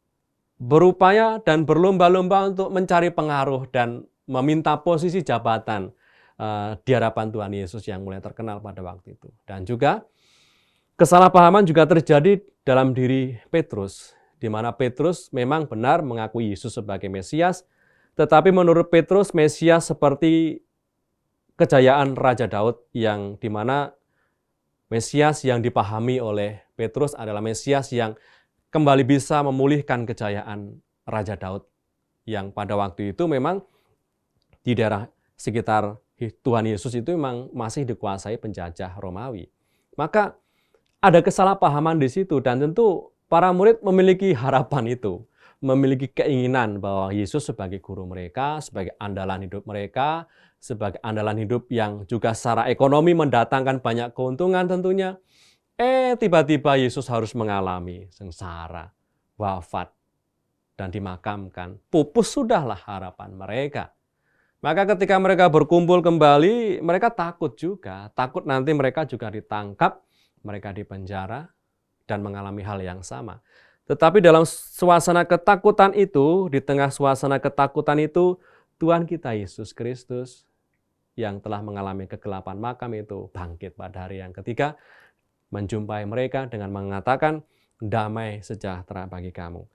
berupaya dan berlomba-lomba untuk mencari pengaruh dan meminta posisi jabatan di hadapan Tuhan Yesus yang mulai terkenal pada waktu itu. Dan juga kesalahpahaman juga terjadi dalam diri Petrus, di mana Petrus memang benar mengakui Yesus sebagai Mesias, tetapi menurut Petrus Mesias seperti kejayaan Raja Daud, yang di mana Mesias yang dipahami oleh Petrus adalah Mesias yang kembali bisa memulihkan kejayaan Raja Daud, yang pada waktu itu memang di daerah sekitar Tuhan Yesus itu memang masih dikuasai penjajah Romawi. Maka ada kesalahpahaman di situ, dan tentu para murid memiliki harapan itu, memiliki keinginan bahwa Yesus sebagai guru mereka, sebagai andalan hidup mereka, sebagai andalan hidup yang juga secara ekonomi mendatangkan banyak keuntungan tentunya. Tiba-tiba Yesus harus mengalami sengsara, wafat, dan dimakamkan. Pupus sudahlah harapan mereka. Maka ketika mereka berkumpul kembali, mereka takut juga. Takut nanti mereka juga ditangkap, mereka dipenjara, dan mengalami hal yang sama. Tetapi dalam suasana ketakutan itu, di tengah suasana ketakutan itu, Tuhan kita Yesus Kristus yang telah mengalami kegelapan makam itu bangkit pada hari yang ketiga, menjumpai mereka dengan mengatakan, damai sejahtera bagi kamu.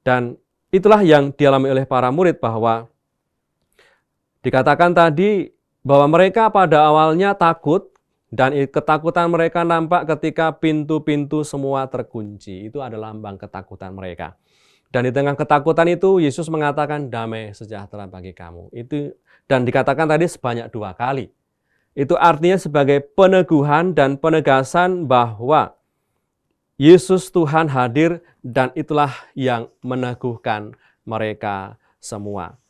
Dan itulah yang dialami oleh para murid, bahwa dikatakan tadi bahwa mereka pada awalnya takut, dan ketakutan mereka nampak ketika pintu-pintu semua terkunci. Itu adalah lambang ketakutan mereka. Dan di tengah ketakutan itu Yesus mengatakan damai sejahtera bagi kamu. Dan dikatakan tadi sebanyak 2 kali. Itu artinya sebagai peneguhan dan penegasan bahwa Yesus Tuhan hadir, dan itulah yang meneguhkan mereka semua.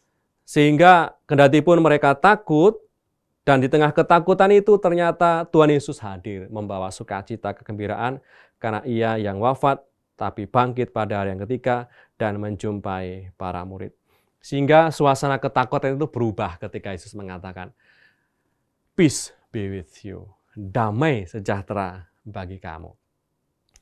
Sehingga kendati pun mereka takut, dan di tengah ketakutan itu ternyata Tuhan Yesus hadir membawa sukacita, kegembiraan, karena Ia yang wafat tapi bangkit pada hari yang ketiga dan menjumpai para murid. Sehingga suasana ketakutan itu berubah ketika Yesus mengatakan, peace be with you, damai sejahtera bagi kamu.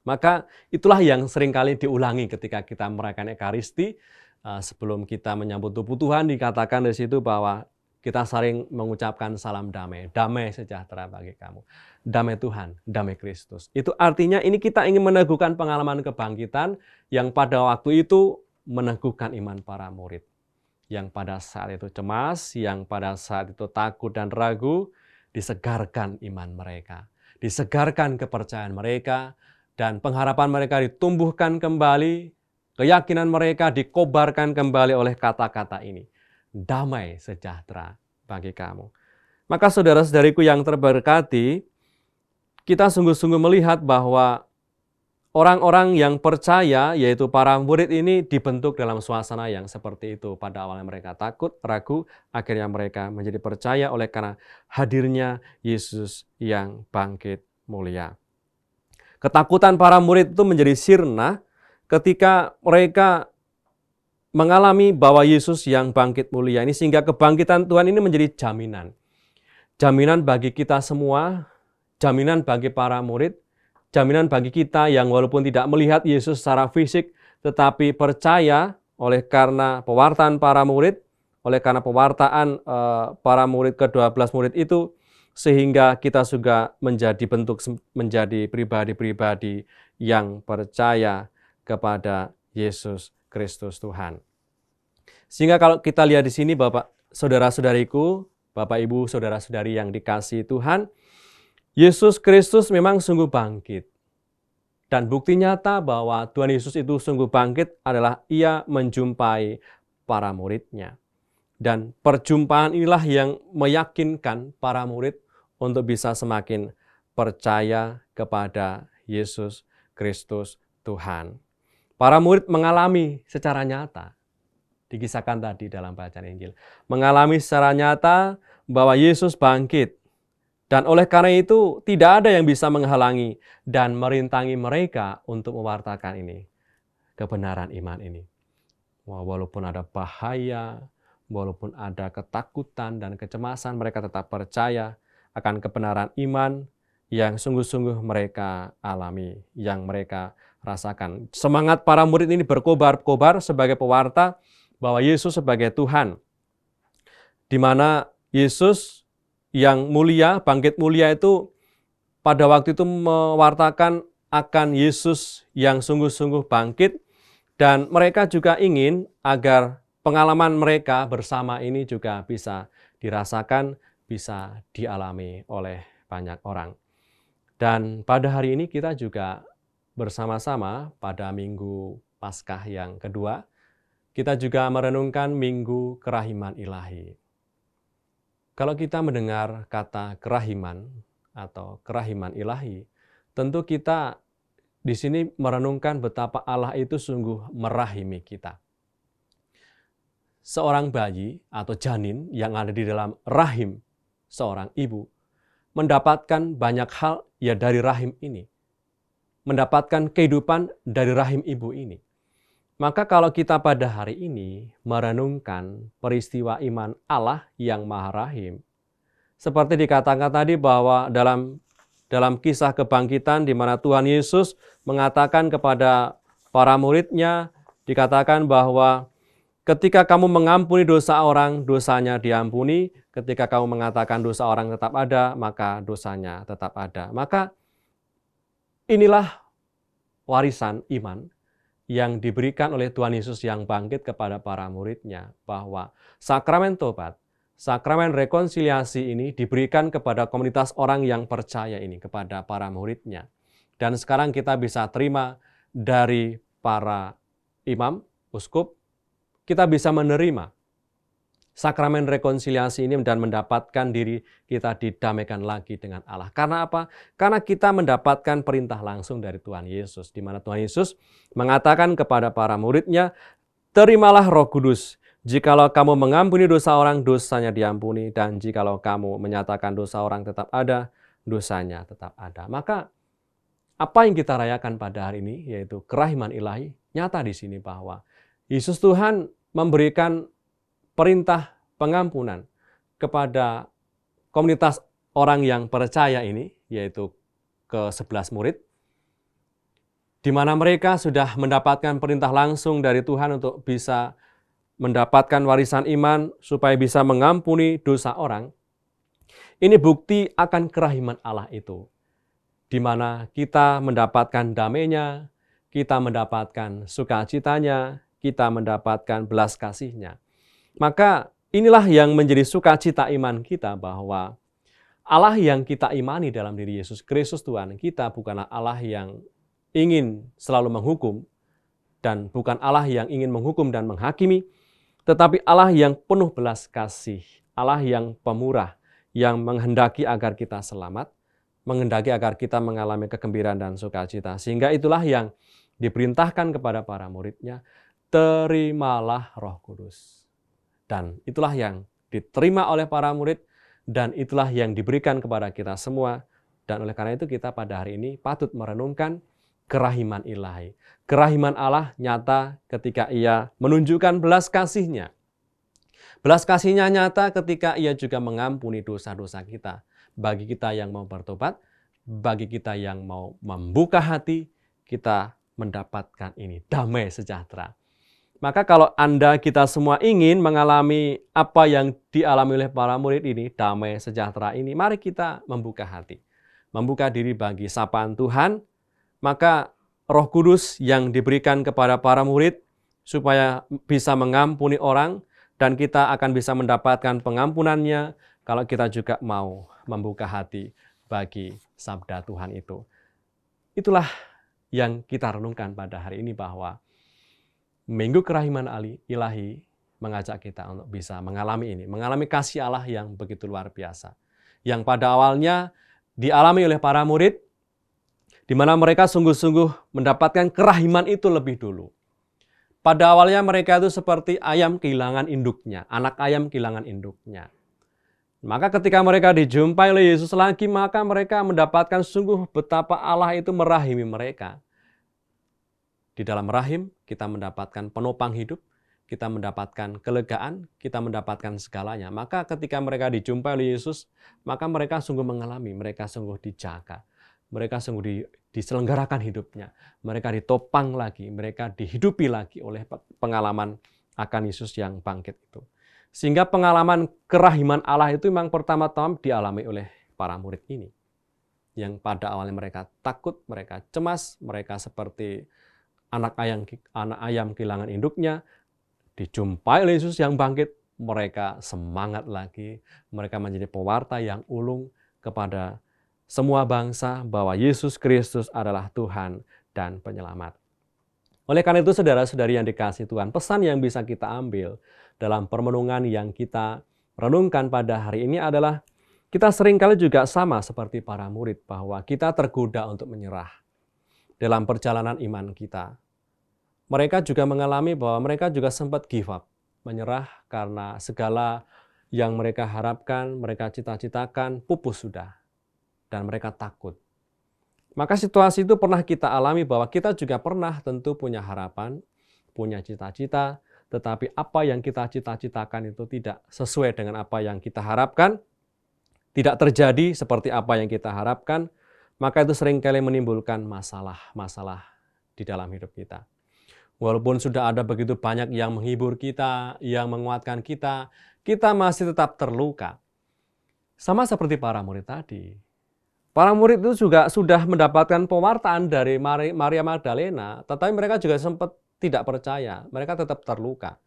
Maka itulah yang seringkali diulangi ketika kita merayakan Ekaristi. Sebelum kita menyambut tubuh Tuhan, dikatakan di situ bahwa kita sering mengucapkan salam damai, damai sejahtera bagi kamu. Damai Tuhan, damai Kristus. Itu artinya ini kita ingin meneguhkan pengalaman kebangkitan yang pada waktu itu meneguhkan iman para murid. Yang pada saat itu cemas, yang pada saat itu takut dan ragu, disegarkan iman mereka. Disegarkan kepercayaan mereka, dan pengharapan mereka ditumbuhkan kembali, keyakinan mereka dikobarkan kembali oleh kata-kata ini. Damai sejahtera bagi kamu. Maka saudara-saudariku yang terberkati, kita sungguh-sungguh melihat bahwa orang-orang yang percaya, yaitu para murid ini, dibentuk dalam suasana yang seperti itu. Pada awalnya mereka takut, ragu, akhirnya mereka menjadi percaya oleh karena hadirnya Yesus yang bangkit mulia. Ketakutan para murid itu menjadi sirna ketika mereka mengalami bahwa Yesus yang bangkit mulia ini, sehingga kebangkitan Tuhan ini menjadi jaminan. Jaminan bagi kita semua, jaminan bagi para murid, jaminan bagi kita yang walaupun tidak melihat Yesus secara fisik, tetapi percaya oleh karena pewartaan para murid, oleh karena pewartaan para murid ke-12 murid itu, sehingga kita juga menjadi pribadi-pribadi yang percaya kepada Yesus Kristus Tuhan. Sehingga kalau kita lihat di sini, Bapak, saudara-saudariku, Bapak, Ibu, saudara-saudari yang dikasihi Tuhan, Yesus Kristus memang sungguh bangkit. Dan bukti nyata bahwa Tuhan Yesus itu sungguh bangkit adalah ia menjumpai para murid-Nya. Dan perjumpaan inilah yang meyakinkan para murid untuk bisa semakin percaya kepada Yesus Kristus Tuhan. Para murid mengalami secara nyata, dikisahkan tadi dalam bacaan Injil, mengalami secara nyata bahwa Yesus bangkit. Dan oleh karena itu tidak ada yang bisa menghalangi dan merintangi mereka untuk mewartakan ini, kebenaran iman ini. Walaupun ada bahaya, walaupun ada ketakutan dan kecemasan, mereka tetap percaya akan kebenaran iman yang sungguh-sungguh mereka alami, yang mereka rasakan. Semangat para murid ini berkobar-kobar sebagai pewarta bahwa Yesus sebagai Tuhan, di mana Yesus yang mulia, bangkit mulia itu pada waktu itu mewartakan akan Yesus yang sungguh-sungguh bangkit, dan mereka juga ingin agar pengalaman mereka bersama ini juga bisa dirasakan, bisa dialami oleh banyak orang. Dan pada hari ini kita juga bersama-sama pada Minggu Paskah yang kedua, kita juga merenungkan Minggu Kerahiman Ilahi. Kalau kita mendengar kata kerahiman atau kerahiman ilahi, tentu kita di sini merenungkan betapa Allah itu sungguh merahimi kita. Seorang bayi atau janin yang ada di dalam rahim seorang ibu mendapatkan banyak hal ya dari rahim ini. Mendapatkan kehidupan dari rahim ibu ini. Maka kalau kita pada hari ini merenungkan peristiwa iman Allah yang Maha Rahim, seperti dikatakan tadi bahwa dalam kisah kebangkitan di mana Tuhan Yesus mengatakan kepada para murid-Nya, dikatakan bahwa ketika kamu mengampuni dosa orang, dosanya diampuni. Ketika kamu mengatakan dosa orang tetap ada, maka dosanya tetap ada. Maka inilah warisan iman yang diberikan oleh Tuhan Yesus yang bangkit kepada para murid-Nya, bahwa sakramen tobat, sakramen rekonsiliasi ini diberikan kepada komunitas orang yang percaya ini, kepada para murid-Nya. Dan sekarang kita bisa terima dari para imam, uskup, kita bisa menerima sakramen rekonsiliasi ini dan mendapatkan diri kita didamaikan lagi dengan Allah. Karena apa? Karena kita mendapatkan perintah langsung dari Tuhan Yesus, di mana Tuhan Yesus mengatakan kepada para murid-Nya, terimalah Roh Kudus. Jikalau kamu mengampuni dosa orang, dosanya diampuni. Dan jikalau kamu menyatakan dosa orang tetap ada, dosanya tetap ada. Maka apa yang kita rayakan pada hari ini, yaitu kerahiman ilahi, nyata di sini bahwa Yesus Tuhan memberikan perintah pengampunan kepada komunitas orang yang percaya ini, yaitu ke-11 murid, di mana mereka sudah mendapatkan perintah langsung dari Tuhan untuk bisa mendapatkan warisan iman supaya bisa mengampuni dosa orang. Ini bukti akan kerahiman Allah itu, di mana kita mendapatkan damai-Nya, kita mendapatkan sukacitanya, kita mendapatkan belas kasih-Nya. Maka inilah yang menjadi sukacita iman kita, bahwa Allah yang kita imani dalam diri Yesus Kristus Tuhan kita bukanlah Allah yang ingin selalu menghukum, dan bukan Allah yang ingin menghukum dan menghakimi, tetapi Allah yang penuh belas kasih, Allah yang pemurah, yang menghendaki agar kita selamat, menghendaki agar kita mengalami kegembiraan dan sukacita. Sehingga itulah yang diperintahkan kepada para murid-Nya, terimalah Roh Kudus. Dan itulah yang diterima oleh para murid, dan itulah yang diberikan kepada kita semua. Dan oleh karena itu kita pada hari ini patut merenungkan kerahiman ilahi. Kerahiman Allah nyata ketika Ia menunjukkan belas kasih-Nya. Belas kasih-Nya nyata ketika Ia juga mengampuni dosa-dosa kita. Bagi kita yang mau bertobat, bagi kita yang mau membuka hati, kita mendapatkan ini, damai sejahtera. Maka kalau Anda, kita semua ingin mengalami apa yang dialami oleh para murid ini, damai sejahtera ini, mari kita membuka hati. Membuka diri bagi sapaan Tuhan, maka Roh Kudus yang diberikan kepada para murid supaya bisa mengampuni orang, dan kita akan bisa mendapatkan pengampunannya kalau kita juga mau membuka hati bagi sabda Tuhan itu. Itulah yang kita renungkan pada hari ini, bahwa Minggu Kerahiman Ilahi mengajak kita untuk bisa mengalami kasih Allah yang begitu luar biasa. Yang pada awalnya dialami oleh para murid, di mana mereka sungguh-sungguh mendapatkan kerahiman itu lebih dulu. Pada awalnya mereka itu seperti ayam kehilangan induknya, anak ayam kehilangan induknya. Maka ketika mereka dijumpai oleh Yesus lagi, maka mereka mendapatkan sungguh betapa Allah itu merahimi mereka. Di dalam rahim kita mendapatkan penopang hidup, kita mendapatkan kelegaan, kita mendapatkan segalanya. Maka ketika mereka dijumpai oleh Yesus, maka mereka sungguh mengalami, mereka sungguh dijaga, mereka sungguh diselenggarakan hidupnya, mereka ditopang lagi, mereka dihidupi lagi oleh pengalaman akan Yesus yang bangkit itu. Sehingga pengalaman kerahiman Allah itu memang pertama-tama dialami oleh para murid ini. Yang pada awalnya mereka takut, mereka cemas, mereka seperti anak ayam kehilangan induknya. Dijumpai oleh Yesus yang bangkit, mereka semangat lagi. Mereka menjadi pewarta yang ulung kepada semua bangsa bahwa Yesus Kristus adalah Tuhan dan Penyelamat. Oleh karena itu, saudara-saudari yang dikasihi Tuhan, pesan yang bisa kita ambil dalam permenungan yang kita renungkan pada hari ini adalah kita seringkali juga sama seperti para murid, bahwa kita tergoda untuk menyerah dalam perjalanan iman kita. Mereka juga mengalami bahwa mereka juga sempat give up, menyerah karena segala yang mereka harapkan, mereka cita-citakan pupus sudah, dan mereka takut. Maka situasi itu pernah kita alami, bahwa kita juga pernah tentu punya harapan, punya cita-cita, tetapi apa yang kita cita-citakan itu tidak sesuai dengan apa yang kita harapkan, tidak terjadi seperti apa yang kita harapkan, maka itu seringkali menimbulkan masalah-masalah di dalam hidup kita. Walaupun sudah ada begitu banyak yang menghibur kita, yang menguatkan kita, kita masih tetap terluka. Sama seperti para murid tadi. Para murid itu juga sudah mendapatkan pewartaan dari Maria Magdalena, tetapi mereka juga sempat tidak percaya. Mereka tetap terluka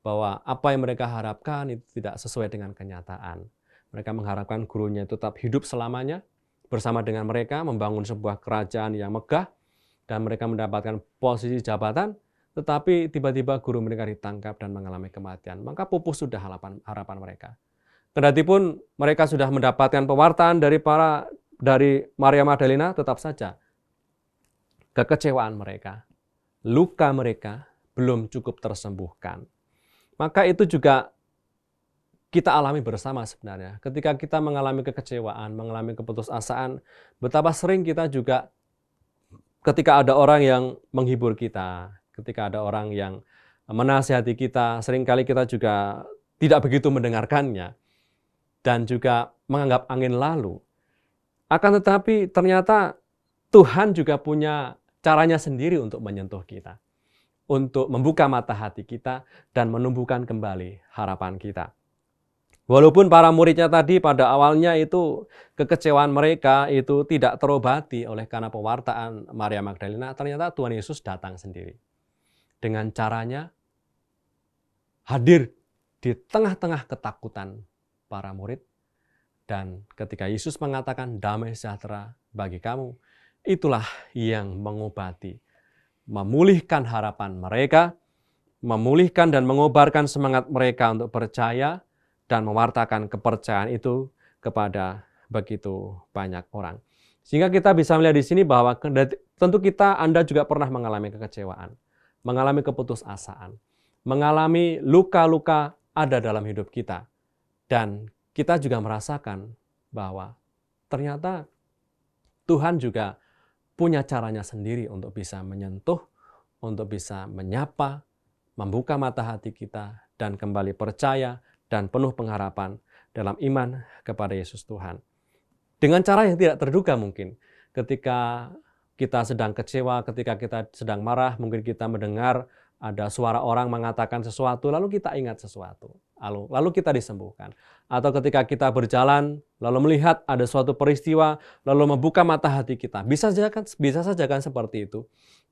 bahwa apa yang mereka harapkan itu tidak sesuai dengan kenyataan. Mereka mengharapkan gurunya itu tetap hidup selamanya bersama dengan mereka, membangun sebuah kerajaan yang megah, dan mereka mendapatkan posisi jabatan, tetapi tiba-tiba guru mereka ditangkap dan mengalami kematian. Maka pupus sudah harapan mereka. Kendatipun mereka sudah mendapatkan pewartaan dari Maria Magdalena, tetap saja kekecewaan mereka, luka mereka belum cukup tersembuhkan. Maka itu juga kita alami bersama sebenarnya. Ketika kita mengalami kekecewaan, mengalami keputusasaan, betapa sering kita juga ketika ada orang yang menghibur kita, ketika ada orang yang menasihati kita, seringkali kita juga tidak begitu mendengarkannya dan juga menganggap angin lalu. Akan tetapi ternyata Tuhan juga punya caranya sendiri untuk menyentuh kita, untuk membuka mata hati kita dan menumbuhkan kembali harapan kita. Walaupun para muridnya tadi pada awalnya itu kekecewaan mereka itu tidak terobati oleh karena pewartaan Maria Magdalena, ternyata Tuhan Yesus datang sendiri. Dengan caranya hadir di tengah-tengah ketakutan para murid. Dan ketika Yesus mengatakan damai sejahtera bagi kamu, itulah yang mengobati, memulihkan harapan mereka, memulihkan dan mengobarkan semangat mereka untuk percaya dan mewartakan kepercayaan itu kepada begitu banyak orang. Sehingga kita bisa melihat di sini bahwa tentu Anda juga pernah mengalami kekecewaan, mengalami keputusasaan, mengalami luka-luka ada dalam hidup kita. Dan kita juga merasakan bahwa ternyata Tuhan juga punya caranya sendiri untuk bisa menyentuh, untuk bisa menyapa, membuka mata hati kita, dan kembali percaya dan penuh pengharapan dalam iman kepada Yesus Tuhan. Dengan cara yang tidak terduga mungkin, ketika kita sedang kecewa, ketika kita sedang marah, mungkin kita mendengar ada suara orang mengatakan sesuatu, lalu kita ingat sesuatu, lalu kita disembuhkan. Atau ketika kita berjalan, lalu melihat ada suatu peristiwa, lalu membuka mata hati kita. Bisa saja kan seperti itu.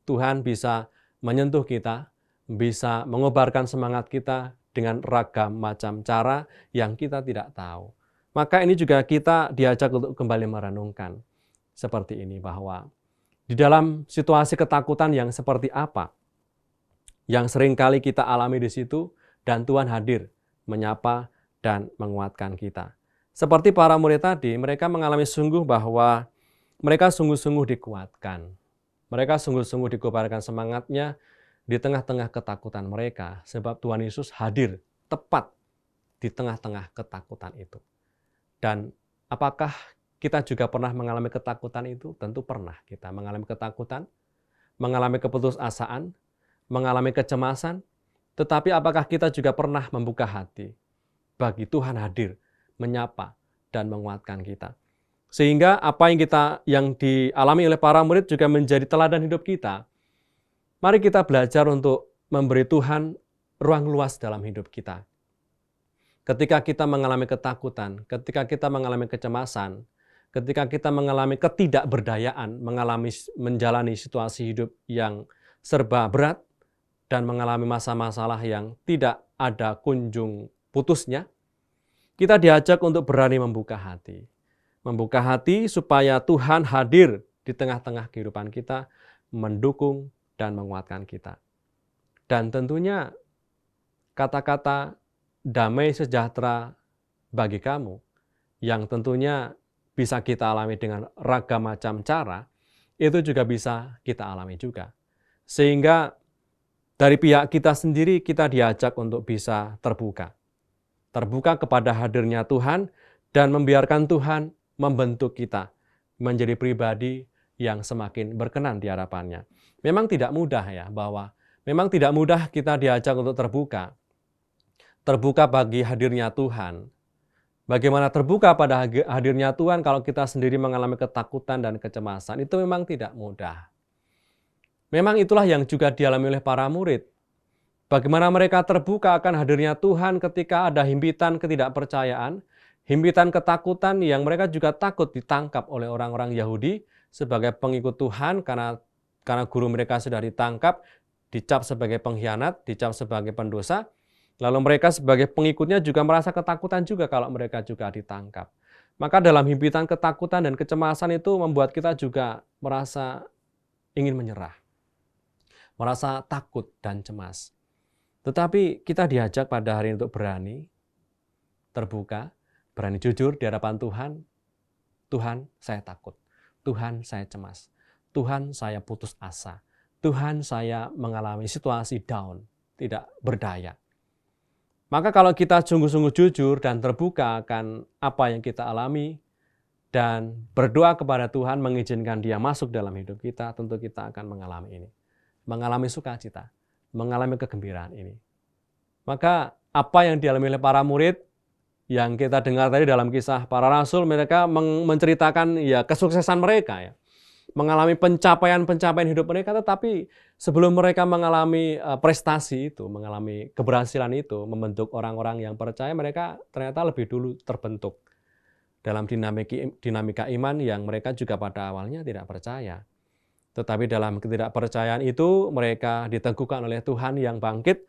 Tuhan bisa menyentuh kita, bisa mengobarkan semangat kita dengan ragam macam cara yang kita tidak tahu. Maka ini juga kita diajak untuk kembali merenungkan seperti ini, bahwa Di dalam situasi ketakutan yang seperti apa yang seringkali kita alami di situ, dan Tuhan hadir menyapa dan menguatkan kita. Seperti para murid tadi, mereka mengalami sungguh bahwa mereka sungguh-sungguh dikuatkan. Mereka sungguh-sungguh dikobarkan semangatnya di tengah-tengah ketakutan mereka, sebab Tuhan Yesus hadir tepat di tengah-tengah ketakutan itu. Dan apakah kita juga pernah mengalami ketakutan itu? Tentu pernah kita mengalami ketakutan, mengalami keputusasaan, mengalami kecemasan, tetapi apakah kita juga pernah membuka hati bagi Tuhan hadir, menyapa, dan menguatkan kita? Sehingga apa yang dialami oleh para murid juga menjadi teladan hidup kita. Mari kita belajar untuk memberi Tuhan ruang luas dalam hidup kita. Ketika kita mengalami ketakutan, ketika kita mengalami kecemasan, ketika kita mengalami ketidakberdayaan, menjalani situasi hidup yang serba berat, dan mengalami masa-masalah yang tidak ada kunjung putusnya, kita diajak untuk berani membuka hati. Membuka hati supaya Tuhan hadir di tengah-tengah kehidupan kita, mendukung dan menguatkan kita. Dan tentunya kata-kata damai sejahtera bagi kamu, yang tentunya bisa kita alami dengan ragam macam cara, itu juga bisa kita alami juga. Sehingga dari pihak kita sendiri kita diajak untuk bisa terbuka. Terbuka kepada hadirnya Tuhan dan membiarkan Tuhan membentuk kita menjadi pribadi yang semakin berkenan di hadapannya. Memang tidak mudah ya, memang tidak mudah kita diajak untuk terbuka. Terbuka bagi hadirnya Tuhan. Bagaimana terbuka pada hadirnya Tuhan kalau kita sendiri mengalami ketakutan dan kecemasan, itu memang tidak mudah. Memang itulah yang juga dialami oleh para murid. Bagaimana mereka terbuka akan hadirnya Tuhan ketika ada himpitan ketidakpercayaan, himpitan ketakutan yang mereka juga takut ditangkap oleh orang-orang Yahudi sebagai pengikut Tuhan karena guru mereka sudah ditangkap, dicap sebagai pengkhianat, dicap sebagai pendosa. Lalu mereka sebagai pengikutnya juga merasa ketakutan juga kalau mereka juga ditangkap. Maka dalam himpitan ketakutan dan kecemasan itu membuat kita juga merasa ingin menyerah, merasa takut dan cemas. Tetapi kita diajak pada hari ini untuk berani, terbuka, berani jujur di hadapan Tuhan. Tuhan, saya takut. Tuhan, saya cemas. Tuhan, saya putus asa. Tuhan, saya mengalami situasi down, tidak berdaya. Maka kalau kita sungguh-sungguh jujur dan terbuka akan apa yang kita alami dan berdoa kepada Tuhan mengizinkan Dia masuk dalam hidup kita, tentu kita akan mengalami ini. Mengalami sukacita, mengalami kegembiraan ini. Maka apa yang dialami oleh para murid yang kita dengar tadi dalam kisah para rasul, mereka menceritakan ya kesuksesan mereka ya. Mengalami pencapaian-pencapaian hidup mereka, tetapi sebelum mereka mengalami prestasi itu, mengalami keberhasilan itu, membentuk orang-orang yang percaya, mereka ternyata lebih dulu terbentuk dalam dinamika iman yang mereka juga pada awalnya tidak percaya. Tetapi dalam ketidakpercayaan itu, mereka diteguhkan oleh Tuhan yang bangkit,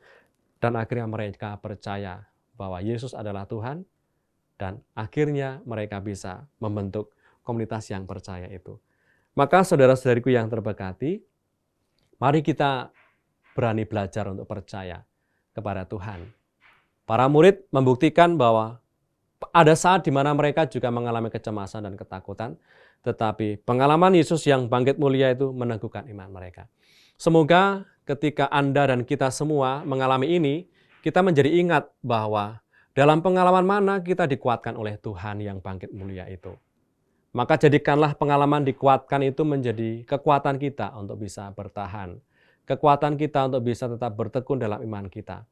dan akhirnya mereka percaya bahwa Yesus adalah Tuhan, dan akhirnya mereka bisa membentuk komunitas yang percaya itu. Maka saudara-saudariku yang terberkati, mari kita berani belajar untuk percaya kepada Tuhan. Para murid membuktikan bahwa ada saat di mana mereka juga mengalami kecemasan dan ketakutan, tetapi pengalaman Yesus yang bangkit mulia itu meneguhkan iman mereka. Semoga ketika Anda dan kita semua mengalami ini, kita menjadi ingat bahwa dalam pengalaman mana kita dikuatkan oleh Tuhan yang bangkit mulia itu. Maka jadikanlah pengalaman dikuatkan itu menjadi kekuatan kita untuk bisa bertahan. Kekuatan kita untuk bisa tetap bertekun dalam iman kita.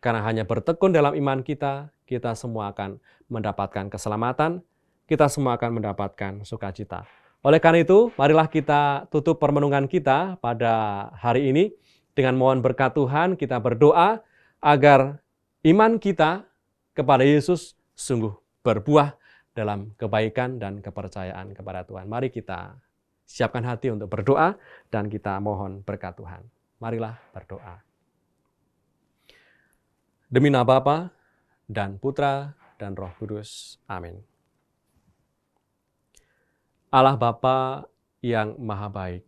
Karena hanya bertekun dalam iman kita, kita semua akan mendapatkan keselamatan, kita semua akan mendapatkan sukacita. Oleh karena itu, marilah kita tutup permenungan kita pada hari ini dengan mohon berkat Tuhan, kita berdoa agar iman kita kepada Yesus sungguh berbuah dalam kebaikan dan kepercayaan kepada Tuhan. Mari kita siapkan hati untuk berdoa dan kita mohon berkat Tuhan. Marilah berdoa. Demi nama Bapa dan Putra dan Roh Kudus. Amin. Allah Bapa yang maha baik.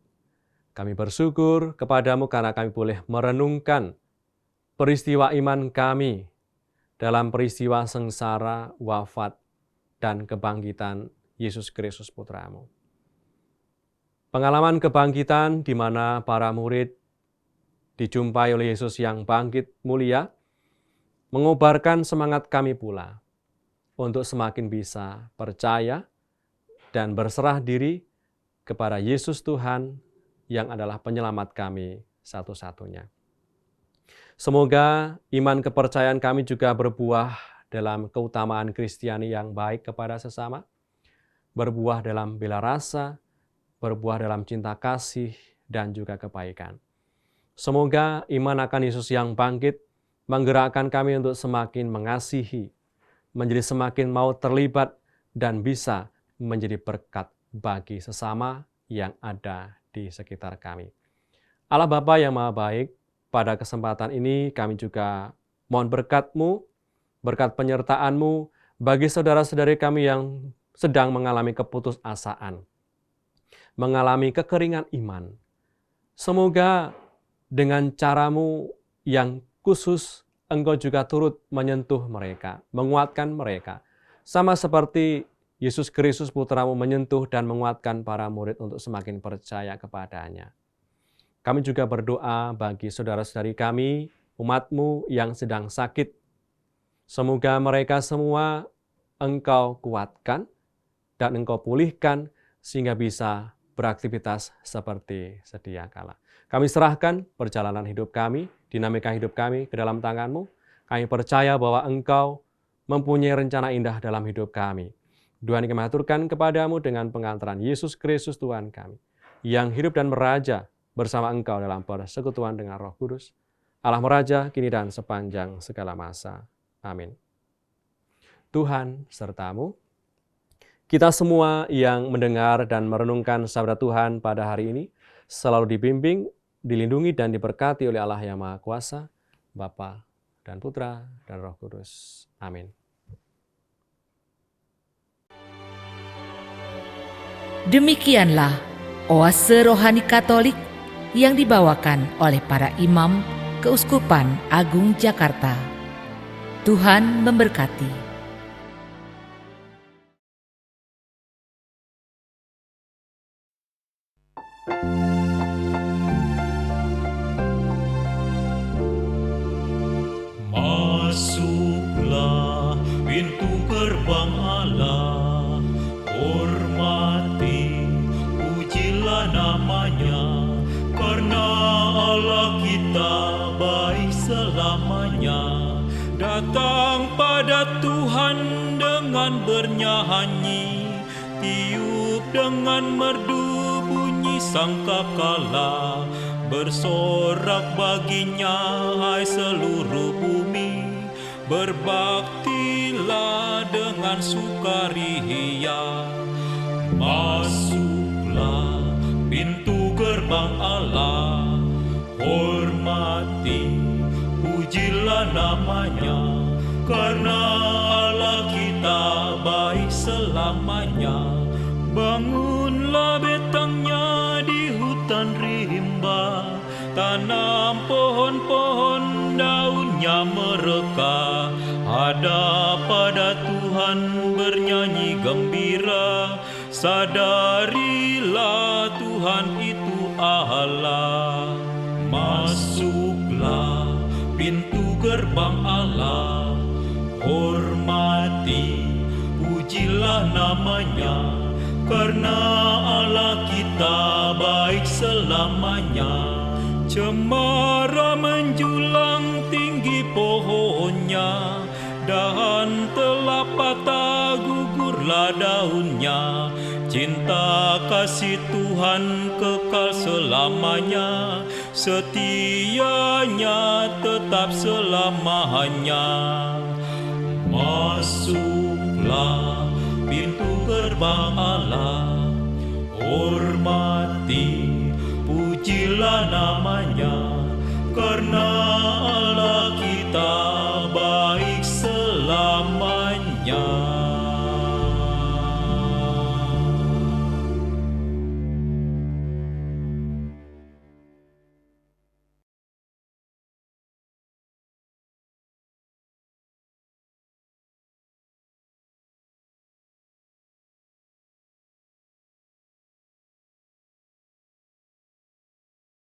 Kami bersyukur kepadamu karena kami boleh merenungkan peristiwa iman kami dalam peristiwa sengsara, wafat, dan kebangkitan Yesus Kristus Putramu. Pengalaman kebangkitan di mana para murid dijumpai oleh Yesus yang bangkit mulia, mengobarkan semangat kami pula untuk semakin bisa percaya dan berserah diri kepada Yesus Tuhan yang adalah penyelamat kami satu-satunya. Semoga iman kepercayaan kami juga berbuah dalam keutamaan Kristiani yang baik kepada sesama, berbuah dalam bela rasa, berbuah dalam cinta kasih, dan juga kebaikan. Semoga iman akan Yesus yang bangkit menggerakkan kami untuk semakin mengasihi, menjadi semakin mau terlibat, dan bisa menjadi berkat bagi sesama yang ada di sekitar kami. Allah Bapa yang maha baik, pada kesempatan ini kami juga mohon berkat-Mu, berkat penyertaan-Mu bagi saudara-saudari kami yang sedang mengalami keputusasaan, mengalami kekeringan iman. Semoga dengan cara-Mu yang khusus, Engkau juga turut menyentuh mereka, menguatkan mereka. Sama seperti Yesus Kristus Putra-Mu menyentuh dan menguatkan para murid untuk semakin percaya kepadanya. Kami juga berdoa bagi saudara-saudari kami, umat-Mu yang sedang sakit. Semoga mereka semua Engkau kuatkan dan Engkau pulihkan sehingga bisa beraktivitas seperti sedia kala. Kami serahkan perjalanan hidup kami, dinamika hidup kami ke dalam tangan-Mu. Kami percaya bahwa Engkau mempunyai rencana indah dalam hidup kami. Tuhan kami aturkan kepadamu dengan pengantaran Yesus Kristus Tuhan kami, yang hidup dan meraja bersama Engkau dalam persekutuan dengan Roh Kudus, Allah meraja kini dan sepanjang segala masa. Amin. Tuhan sertamu. Kita semua yang mendengar dan merenungkan sabda Tuhan pada hari ini selalu dibimbing, dilindungi, dan diberkati oleh Allah yang Maha Kuasa, Bapa dan Putra dan Roh Kudus. Amin. Demikianlah oase rohani Katolik yang dibawakan oleh para imam Keuskupan Agung Jakarta. Tuhan memberkati. Masuklah pintu gerbang Allah, hormati, pujilah namanya, karena Allah kita baik selamanya. Datang pada Tuhan dengan bernyanyi, tiup dengan merdu bunyi sangkakala, bersorak baginya hai seluruh bumi, berbaktilah dengan sukaria. Masuklah pintu gerbang Allah, hormati, pujilah namanya, karena Allah kita baik selamanya. Bangunlah betangnya di hutan rimba, tanam pohon-pohon daunnya mereka, hadap pada Tuhan bernyanyi gembira, sadarilah Tuhan itu Allah. Masuklah pintu gerbang Allah, hormati, pujilah namanya, karena Allah kita baik selamanya. Cemara menjulang tinggi pohonnya, dahan telah patah gugurlah daunnya. Cinta kasih Tuhan kekal selamanya, setianya tetap selamanya. Masuklah pintu gerbang Allah, hormati, pujilah namanya, karena Allah